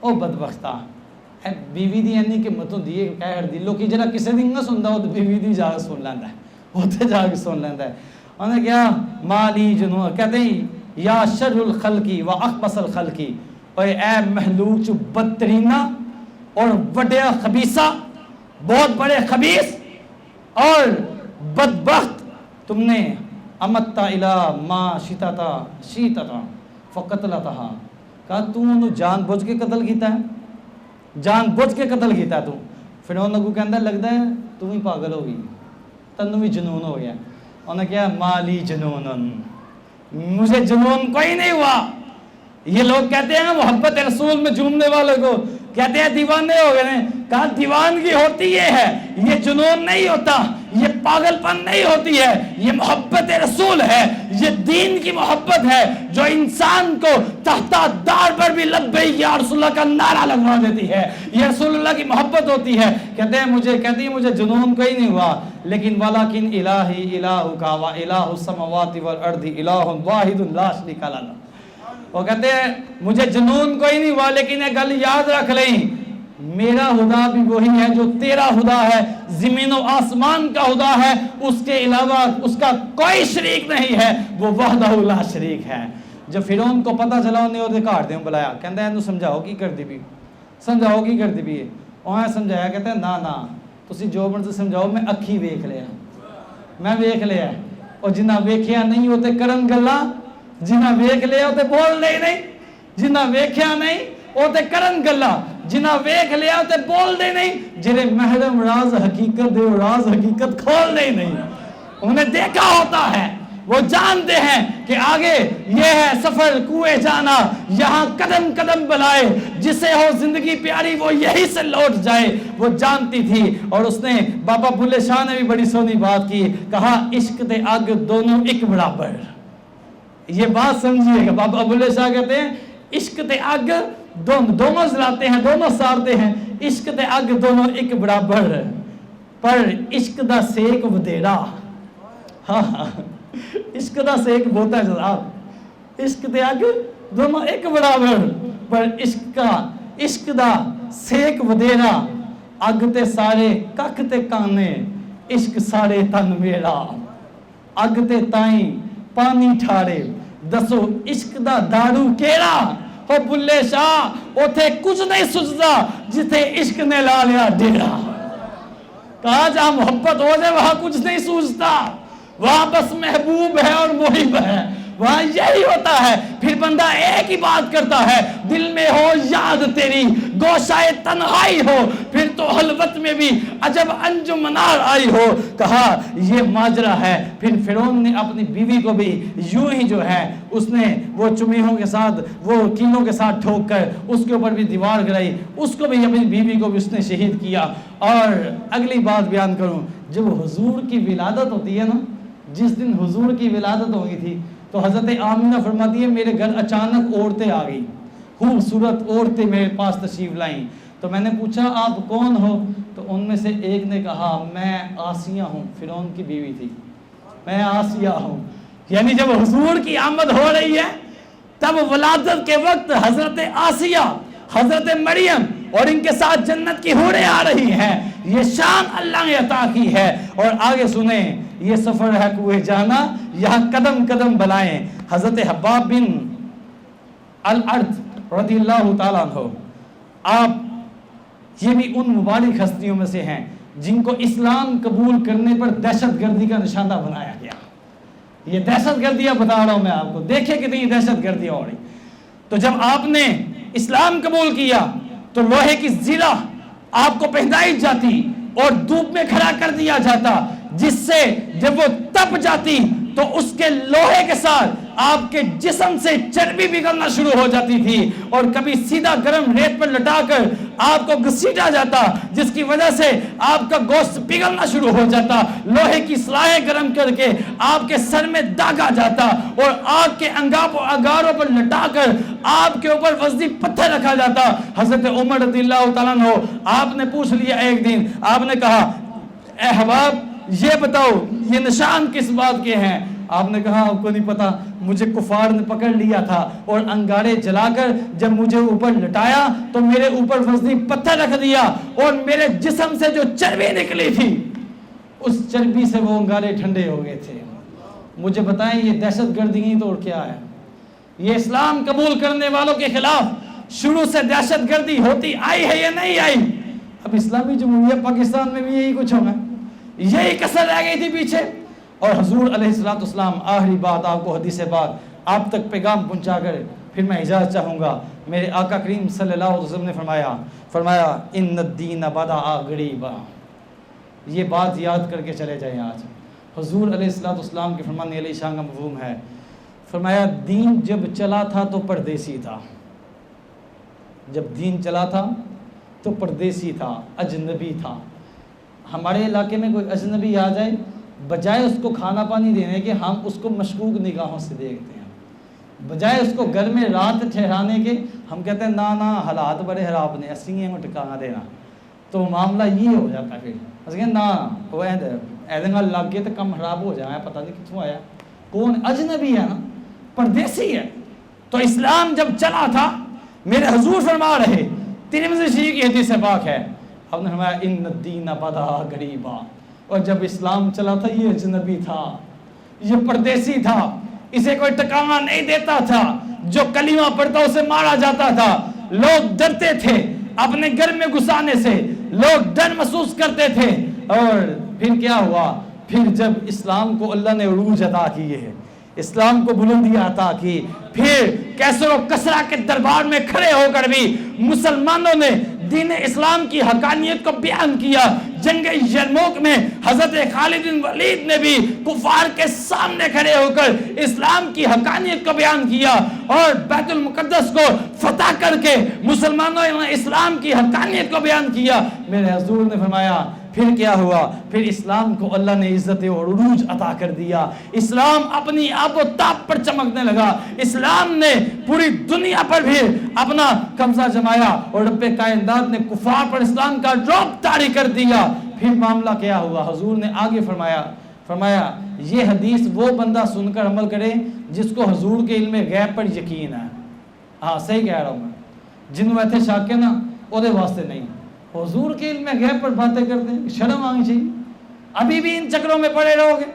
بدبختاں بیوی دی اینی کہ متوں دیے کہہ دی لوکی جڑا کسے دن نہ سندا او بیوی دی جا کے سن لیندا ہے، اوتے جا کے سن لیندا ہے. انہوں نے کیا مالی جنون کہتے ہیں یا شر الخلقی و اخبث الخلقی، اے محلوق چ بدترینہ اور وڈیا خبیثہ، بہت بڑے خبیث اور بدبخت، تم نے امتا الی ما شیطتا فقتلتھا، کہا تو انہوں جان بوجھ کے قتل کیتا ہے، جان بوجھ کے قتل کیتا تو. فرعون کو کہندا لگدا ہے تو ہی پاگل ہو گئی، تنوں بھی جنون ہو گیا. انہوں نے کہا مالی جنون، مجھے جنون کوئی نہیں ہوا. یہ لوگ کہتے ہیں محبت رسول میں جھومنے والوں کو کہتے ہیں دیوانے ہو گئے. کہا دیوانگی ہوتی یہ ہے، یہ جنون نہیں ہوتا، یہ پاگل پن نہیں ہوتی ہے، یہ محبت رسول ہے، یہ دین کی محبت ہے جو انسان کو تحت دار پر بھی لبیک یا رسول اللہ کا نعرہ لگوا دیتی ہے. یہ رسول اللہ کی محبت ہوتی ہے. کہتی ہے مجھے جنون کوئی نہیں ہوا، لیکن ولیکن الہی الہک و الہ السماوات والارض الہ واحد لا شریک لہ. وہ کہتے ہیں مجھے جنون کوئی نہیں ہوا، لیکن یہ گل یاد رکھ لیں میرا خدا بھی وہی ہے جو تیرا خدا ہے، زمین و آسمان کا خدا ہے، اس کے علاوہ اس کا کوئی شریک نہیں ہے، وہ وحدہ لا شریک ہے. جب فرعون کو پتہ چلا انہیں وہ گھر دے بلایا، کہندا ہے انہوں سمجھاؤ کی کردی بھی، سمجھاؤ کی کردی بھی. انہیں سمجھایا، کہتے ہیں نا تسی جو مرضی سمجھاؤ، میں اکھی ویکھ لیا، میں ویکھ لیا. اور جنہ ویکھیا نہیں ہوتے کرن گلا، جنہ ویکھ لیا ہوتے بول نہیں، جنہ ویکھیا نہیں ہوتے کرن گلا، جنہ ویکھ لیا ہوتے بول نہیں، جنہیں محرم راز حقیقت دے راز حقیقت کھول نہیں. انہیں دیکھا ہوتا ہے، وہ جانتے ہیں کہ آگے یہ ہے سفر کوئے جانا، یہاں قدم قدم بلائے، جسے ہو زندگی پیاری وہ یہی سے لوٹ جائے. وہ جانتی تھی. اور اس نے بابا بلے شاہ نے بھی بڑی سونی بات کی، کہا عشق تے اگ دونوں ایک برابر. یہ بات سمجھیے گا، بابا بلے شاہ کہتے ہیں عشق تے اگ دونوں جلاتے ہیں، دونوں سارتے ہیں، عشق تے اگ دونوں ایک برابر، پر عشق دا سیک ودیڑا. ہاں عشق دا سیک بہتا ہے جناب، عشق تے اگ دونوں ایک برابر، پر عشق دا سیک ودیڑا. اگ تے سارے ککھ تے کانے، عشق سارے تن میرا. اگ تے تائیں پانی ٹھارے، دسو عشق دا دارو کیڑا. ہو بلے شاہ اوتھے کچھ نہیں سجدا جتھے عشق نے لا لیا ڈیرا. کہا جہاں محبت ہو جائے وہاں کچھ نہیں سوچتا، وہاں بس محبوب ہے اور محب ہے، وہاں یہی ہوتا ہے. پھر بندہ ایک ہی بات کرتا ہے، دل میں ہو یاد تیری گوشائے تنہائی ہو، پھر تو خلوت میں بھی عجب انجم نار آئی ہو. کہا یہ ماجرا ہے. پھر فرعون نے اپنی بیوی کو بھی یوں ہی جو ہے اس نے وہ چمیحوں کے ساتھ وہ کینوں کے ساتھ ٹھوک کر اس کے اوپر بھی دیوار گرائی، اس کو بھی اپنی بیوی کو بھی اس نے شہید کیا. اور اگلی بات بیان کروں، جب حضور کی ولادت ہوتی ہے نا، جس دن حضور کی ولادت ہوئی تھی تو حضرت آمنہ فرماتی ہے میرے گھر اچانک عورتیں آ گئی، خوبصورت عورتیں میرے پاس تشریف لائیں. تو میں نے پوچھا آپ کون ہو؟ تو ان میں سے ایک نے کہا میں آسیہ ہوں، فرعون کی بیوی تھی، میں آسیہ ہوں. یعنی جب حضور کی آمد ہو رہی ہے تب ولادت کے وقت حضرت آسیہ، حضرت مریم اور ان کے ساتھ جنت کی حوریں آ رہی ہیں. یہ شان اللہ نے عطا کی ہے. اور آگے سنیں، یہ سفر ہے کوئے جانا، یہاں قدم قدم بلائیں. حضرت حباب بن الارت رضی اللہ تعالیٰ عنہ، آپ یہ بھی ان مبارک ہستیوں میں سے ہیں جن کو اسلام قبول کرنے پر دہشت گردی کا نشانہ بنایا گیا. یہ دہشت گردیاں بتا رہا ہوں میں آپ کو، دیکھیں کتنی دہشت گردیاں ہو رہی. تو جب آپ نے اسلام قبول کیا تو لوہے کی زیرہ آپ کو پہنائی جاتی اور دھوپ میں کھڑا کر دیا جاتا، جس سے جب وہ تپ جاتی تو اس کے لوہے کے ساتھ آپ کے جسم سے چربی پگھلنا شروع ہو جاتی تھی اور کبھی سیدھا گرم ریت پر لٹا کر آپ کو گھسیٹا جاتا جس کی وجہ سے آپ کا گوشت پگھلنا شروع ہو جاتا، لوہے کی سلائیں گرم کر کے آپ کے سر میں داغا جاتا اور آگ کے انگاروں پر لٹا کر آپ کے اوپر وزنی پتھر رکھا جاتا۔ حضرت عمر رضی اللہ تعالیٰ عنہ آپ نے پوچھ لیا ایک دن، آپ نے کہا اے حباب یہ بتاؤ یہ نشان کس بات کے ہیں؟ آپ نے کہا آپ کو نہیں پتا، مجھے کفار نے پکڑ لیا تھا اور انگارے جلا کر جب مجھے اوپر لٹایا تو میرے اوپر وزنی پتھر رکھ دیا اور میرے جسم سے جو چربی نکلی تھی اس چربی سے وہ انگارے ٹھنڈے ہو گئے تھے۔ مجھے بتائیں یہ دہشت گردی تو اور کیا ہے؟ یہ اسلام قبول کرنے والوں کے خلاف شروع سے دہشت گردی ہوتی آئی ہے یا نہیں آئی؟ اب اسلامی جمہوریہ پاکستان میں بھی یہی کچھ ہوگا، یہی کسر رہ گئی تھی پیچھے۔ اور حضور علیہ السلام آخری بات آپ کو حدیث بات آپ تک پیغام پہنچا کر پھر میں اجازت چاہوں گا۔ میرے آقا کریم صلی اللہ علیہ وسلم نے فرمایا ان الدین بدأ غریبا، یہ بات یاد کر کے چلے جائیں۔ آج حضور علیہ السلام کے فرمان علیہ شان کا مفہوم ہے، فرمایا دین جب چلا تھا تو پردیسی تھا، جب دین چلا تھا تو پردیسی تھا، اجنبی تھا۔ ہمارے علاقے میں کوئی اجنبی آ جائے بجائے اس کو کھانا پانی دینے کے ہم اس کو مشکوک نگاہوں سے دیکھتے ہیں، بجائے اس کو گھر میں رات ٹھہرانے کے ہم کہتے ہیں نا حالات بڑے خراب نے اسی ہیں ٹکانا دینا، تو معاملہ یہ ہو جاتا ہے۔ پھر اس کہ نا وہ ایدنگل لگ گئے تو کم خراب ہو جائے، پتہ نہیں کتوں آیا، کون اجنبی ہے نا، پردیسی ہے۔ تو اسلام جب چلا تھا میرے حضور فرما رہے، ترمذی شریف کی حدیث پاک ہے، آپ نے فرمایا ان الدین بدأ غریبا، اور جب اسلام چلا تھا یہ اجنبی تھا، یہ پردیسی تھا، اسے کوئی ٹکانا نہیں دیتا تھا، جو کلمہ پڑھتا اسے مارا جاتا تھا، لوگ ڈرتے تھے اپنے گھر میں گھسانے سے، لوگ ڈر محسوس کرتے تھے۔ اور پھر کیا ہوا؟ پھر جب اسلام کو اللہ نے عروج عطا کیے ہے، اسلام کو بلندی عطا کی، پھر کیسر و کسرا کے دربار میں کھڑے ہو کر بھی مسلمانوں نے دین اسلام کی حقانیت کو بیان کیا۔ جنگ یرموک میں حضرت خالد بن ولید نے بھی کفار کے سامنے کھڑے ہو کر اسلام کی حقانیت کو بیان کیا، اور بیت المقدس کو فتح کر کے مسلمانوں نے اسلام کی حقانیت کو بیان کیا۔ میرے حضور نے فرمایا پھر کیا ہوا؟ پھر اسلام کو اللہ نے عزت اور عروج عطا کر دیا، اسلام اپنی آب و تاب پر چمکنے لگا، اسلام نے پوری دنیا پر بھی اپنا قبضہ جمایا، اور رب کائنات نے کفار پر اسلام کا رعب طاری کر دیا۔ پھر معاملہ کیا ہوا؟ حضور نے آگے فرمایا یہ حدیث وہ بندہ سن کر عمل کرے جس کو حضور کے علم غیب پر یقین ہے۔ ہاں صحیح کہہ رہا ہوں میں، جن میں تھے شاکے نا او دے واسطے نہیں، حضور کے علم غیب پر باتیں کرتے ہیں، شرم آنی چاہیے۔ ابھی بھی ان چکروں میں پڑے رہو گے،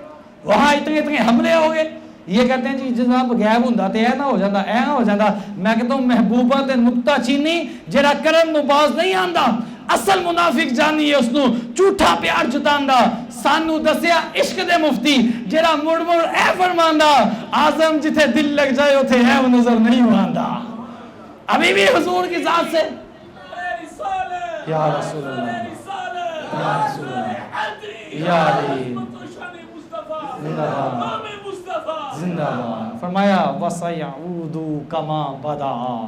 وہاں اتنے حملے ہو گئے، یہ کہتے ہیں جی جناب غیب ہوندا تے اے نہ ہو جاتا، اے نہ ہو جاتا۔ میں کہتا ہوں محبوبہ تے نکتہ چینی جڑا کرن نو باز نہیں آندا، اصل منافق جانی ہے اس نو جھوٹا پیار جتاندا۔ سانو دسیا عشق دے مفتی جڑا مڑ مڑ اے فرماندا، اعظم جتھے دل لگ جائے اوتھے اے وہ نظر نہیں آندا۔ ابھی بھی حضور کی ذات سے یا رسول اللہ، یا رسول اللہ، یا علی زندہ باد۔ فرمایا وَسَيَعُودُ كَمَا بَدَعَ،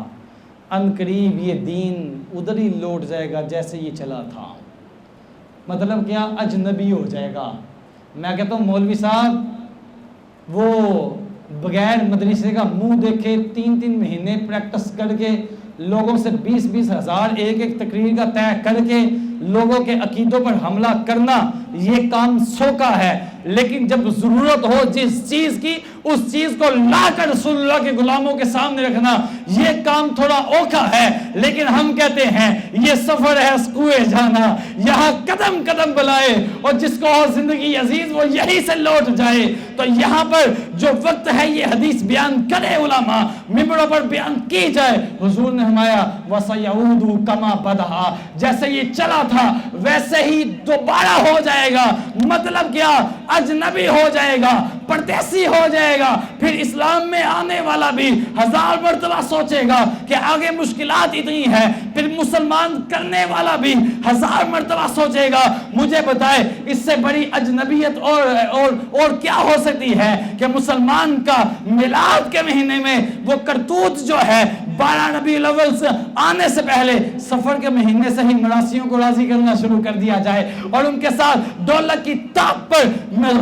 ان قریب یہ دین ادھر ہی لوٹ جائے گا جیسے یہ چلا تھا۔ مطلب کیا؟ اجنبی ہو جائے گا۔ میں کہتا ہوں مولوی صاحب وہ بغیر مدرسے کا منہ دیکھے 3 مہینے پریکٹس کر کے لوگوں سے 20 ہزار ایک تقریر کا طے کر کے لوگوں کے عقیدوں پر حملہ کرنا، یہ کام سوکا ہے، لیکن جب ضرورت ہو جس چیز کی اس چیز کو لا کر رسول اللہ کے غلاموں کے سامنے رکھنا، یہ کام تھوڑا اوکھا ہے۔ لیکن ہم کہتے ہیں یہ سفر ہے سکوئے جانا، یہاں قدم قدم بلائے، اور جس کو اور زندگی عزیز وہ یہی سے لوٹ جائے۔ تو یہاں پر جو وقت ہے یہ حدیث بیان کرے علماء، ممبروں پر بیان کی جائے۔ حضور نے فرمایا وَسَيَعُودُ كَمَا بَدَعَ، جیسے یہ چلا تھا ویسے ہی دوبارہ ہو جائے جائے گا. مطلب کیا؟ اجنبی ہو جائے گا, پردیسی ہو جائے گا. پھر اسلام میں آنے والا بھی 1000 مرتبہ سوچے گا کہ آگے مشکلات اتنی ہے. پھر مسلمان کرنے والا بھی 1000 مرتبہ سوچے گا. مجھے بتائے اس سے بڑی اجنبیت اور کیا ہو سکتی ہے کہ مسلمان کا میلاد کے مہینے میں وہ کرتوت جو ہے 12 ربیع الاول سے آنے سے پہلے سفر کے مہینے سے ہی مراسیوں کو راضی کرنا شروع کر دیا جائے اور ان کے ساتھ ڈولک کی تاپ پر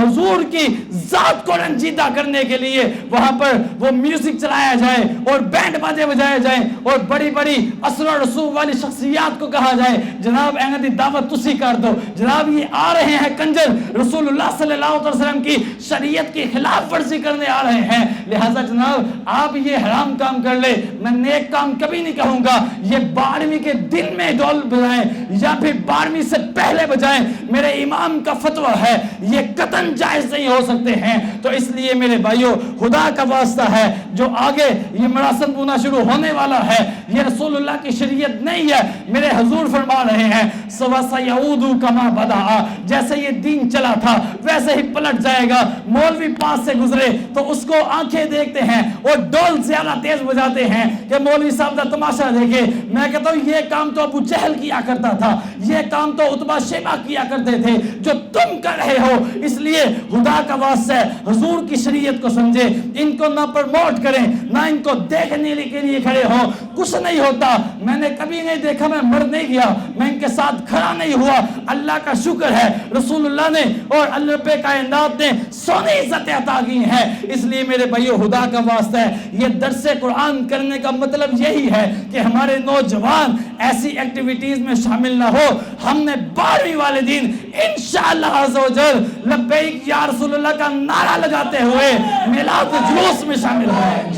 حضور کی ذات کو رنجیدہ کرنے کے لیے وہاں پر وہ میوزک چلایا جائے اور بینڈ باجے بجائے جائیں اور بڑی بڑی اثر و رسوخ والی شخصیات کو کہا جائے جناب احمدی دعوت تسی کر دو, جناب یہ آ رہے ہیں کنجر رسول اللہ صلی اللہ علیہ وسلم کی شریعت کی خلاف ورزی کرنے آ رہے ہیں, لہٰذا جناب آپ یہ حرام کام کر لے. میں نیک کام کبھی نہیں کہوں گا. یہ 12ویں کے دن میں ڈول بجائیں یا پھر 12ویں سے پہلے بجائیں, میرے امام کا فتویٰ ہے یہ قطعاً جائز نہیں ہو سکتے ہیں. تو اس لیے میرے بھائیوں خدا کا واسطہ ہے جو آگے یہ مراسم پونا شروع ہونے والا ہے یہ رسول اللہ کی شریعت نہیں ہے. میرے حضور فرما رہے ہیں سَيَعُودُ كَمَا بَدَأَ, جیسے یہ دین چلا تھا ویسے ہی پلٹ جائے گا. مولوی پاس سے گزرے تو اس کو آنکھیں دیکھتے ہیں اور ڈول زیادہ تیز بجاتے ہیں کہ مولوی صاحب کا تماشا دیکھے. میں کہتا ہوں یہ کام تو ابو جہل کیا کرتا تھا, یہ کام تو عتبہ شیبہ کیا کرتے تھے جو تم کر رہے ہو. اس لیے خدا کا واسطہ ہے حضور کی شریعت کو سمجھے, ان کو نہ پروموٹ کریں نہ ان کو دیکھنے کے لیے کھڑے ہو. کچھ نہیں ہوتا, میں نے کبھی نہیں دیکھا, میں مر نہیں گیا, میں ان کے ساتھ کھڑا نہیں ہوا. اللہ کا شکر ہے رسول اللہ نے اور اللہ رب کائنات نے سونی عزتیں عطا کی ہیں. اس لیے میرے بھائیو خدا کا واسطہ ہے یہ درس قرآن کرنے کا مطلب یہی ہے کہ ہمارے نوجوان ایسی ایکٹیویٹیز میں شامل نہ ہو. ہم نے 12ویں والے دن انشاءاللہ عز و جل لبیک یا رسول اللہ کا نعرہ لگاتے ہوئے میلاد جلوس میں شامل ہوئے.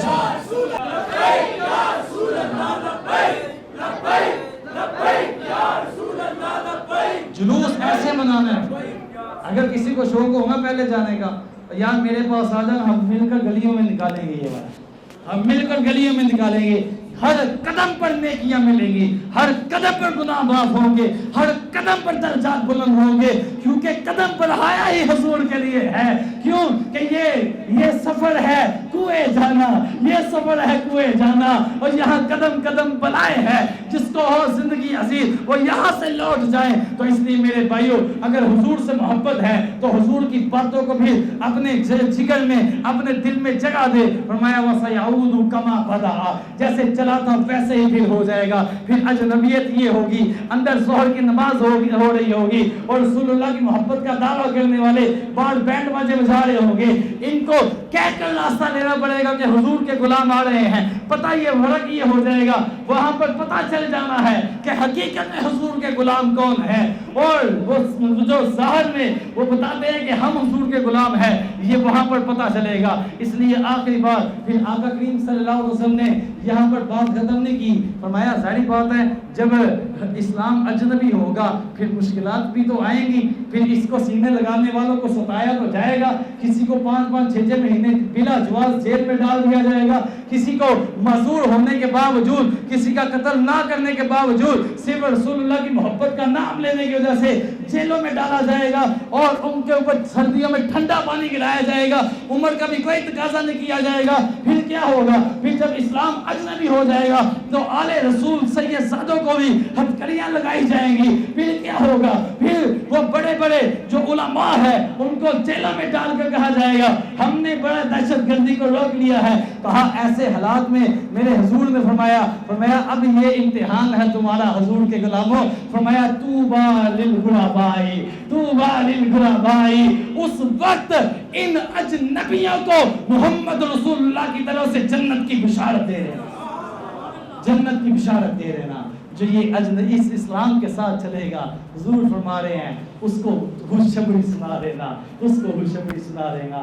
جلوس ایسے منانا ہے, اگر کسی کو شوق ہوگا پہلے جانے کا یار میرے پاس آ جانا, ہم مل کر گلیوں میں نکالیں گے. یہ بات ہم مل کر گلیوں میں نکالیں گے. ہر قدم پر نیکیاں ملیں گی, ہر قدم پر گناہ معاف ہوں گے, ہر قدم پر درجات بلند ہوں گے, کیونکہ قدم پر آیا ہی حضور کے لیے ہے. کیوں کہ یہ سفر ہے کوئے جانا, یہ سفر ہے کوئے جانا, اور یہاں قدم قدم بلائے ہیں. جس کو ہو زندگی عزیز وہ یہاں سے لوٹ جائیں. تو اس لیے میرے بھائیوں اگر حضور سے محبت ہے تو حضور کی باتوں کو بھی اپنے جگر میں اپنے دل میں جگہ دے. فرمایا وَسَيَعُودُ كَمَا بَدَأَ, جیسے چلا تھا ویسے ہی پھر ہو جائے گا. پھر اجنبیت یہ ہوگی, اندر ظہر کی نماز ہو رہی ہوگی اور رسول اللہ کی محبت کا دعویٰ کرنے والے بار بینڈ باجے بجا رہے ہوں گے. ان کو کہہ کر راستہ لینا پڑے گا کہ حضور کے غلام آ رہے ہیں. پتہ یہ فرق یہ ہو جائے گا, وہاں پر پتہ چل جانا ہے کہ حقیقت میں حضور کے غلام کون ہے, اور وہ جو ظاہر میں وہ بتاتے ہیں کہ ہم حضور کے غلام ہیں, یہ وہاں پر پتہ چلے گا. اس لیے آخری بات پھر آقا کریم صلی اللہ علیہ وسلم نے یہاں پر بات ختم نہیں کی. فرمایا ظاہری بات ہے جب اسلام اجنبی ہوگا پھر مشکلات بھی تو آئیں گی. پھر اس کو سینے لگانے والوں کو ستایا تو جائے گا, کسی کو 5-5-6 مہینے بلا جواز جیل میں ڈال دیا جائے گا, کسی کو معذور ہونے کے باوجود, کسی کا قتل نہ کرنے کے باوجود صرف رسول اللہ کی محبت کا نام لینے کی وجہ سے جیلوں میں ڈالا جائے گا, اور ان کے اوپر سردیوں میں ٹھنڈا پانی گرایا جائے گا, عمر کا بھی کوئی تقاضا نہیں کیا جائے گا. پھر کیا ہوگا؟ پھر جب اسلام اجنبی ہو جائے گا تو آل رسول سید سادوں کو بھی ہتھکڑیاں لگائی جائیں گی. پھر کیا ہوگا؟ پھر وہ بڑے بڑے جو علماء ہیں ان کو جیلوں میں ڈال کر کہا جائے گا ہم نے بڑا دہشت گردی کو روک لیا ہے. کہا ایسے حالات میں میرے حضور نے فرمایا اب یہ امتحان ہے تمہارا حضور کے غلاموں. فرمایا طوبی للغرباء, طوبی للغرباء. اس وقت ان اجنبیوں کو محمد رسول اللہ کی طرف سے جنت کی بشارت دے رہے ہیں, جنت کی بشارت دے رہے نا. جو یہ اس اسلام کے ساتھ چلے گا حضور فرما رہے ہیں اس کو خوشخبری سنا دینا, اس کو خوشخبری سنا دینا.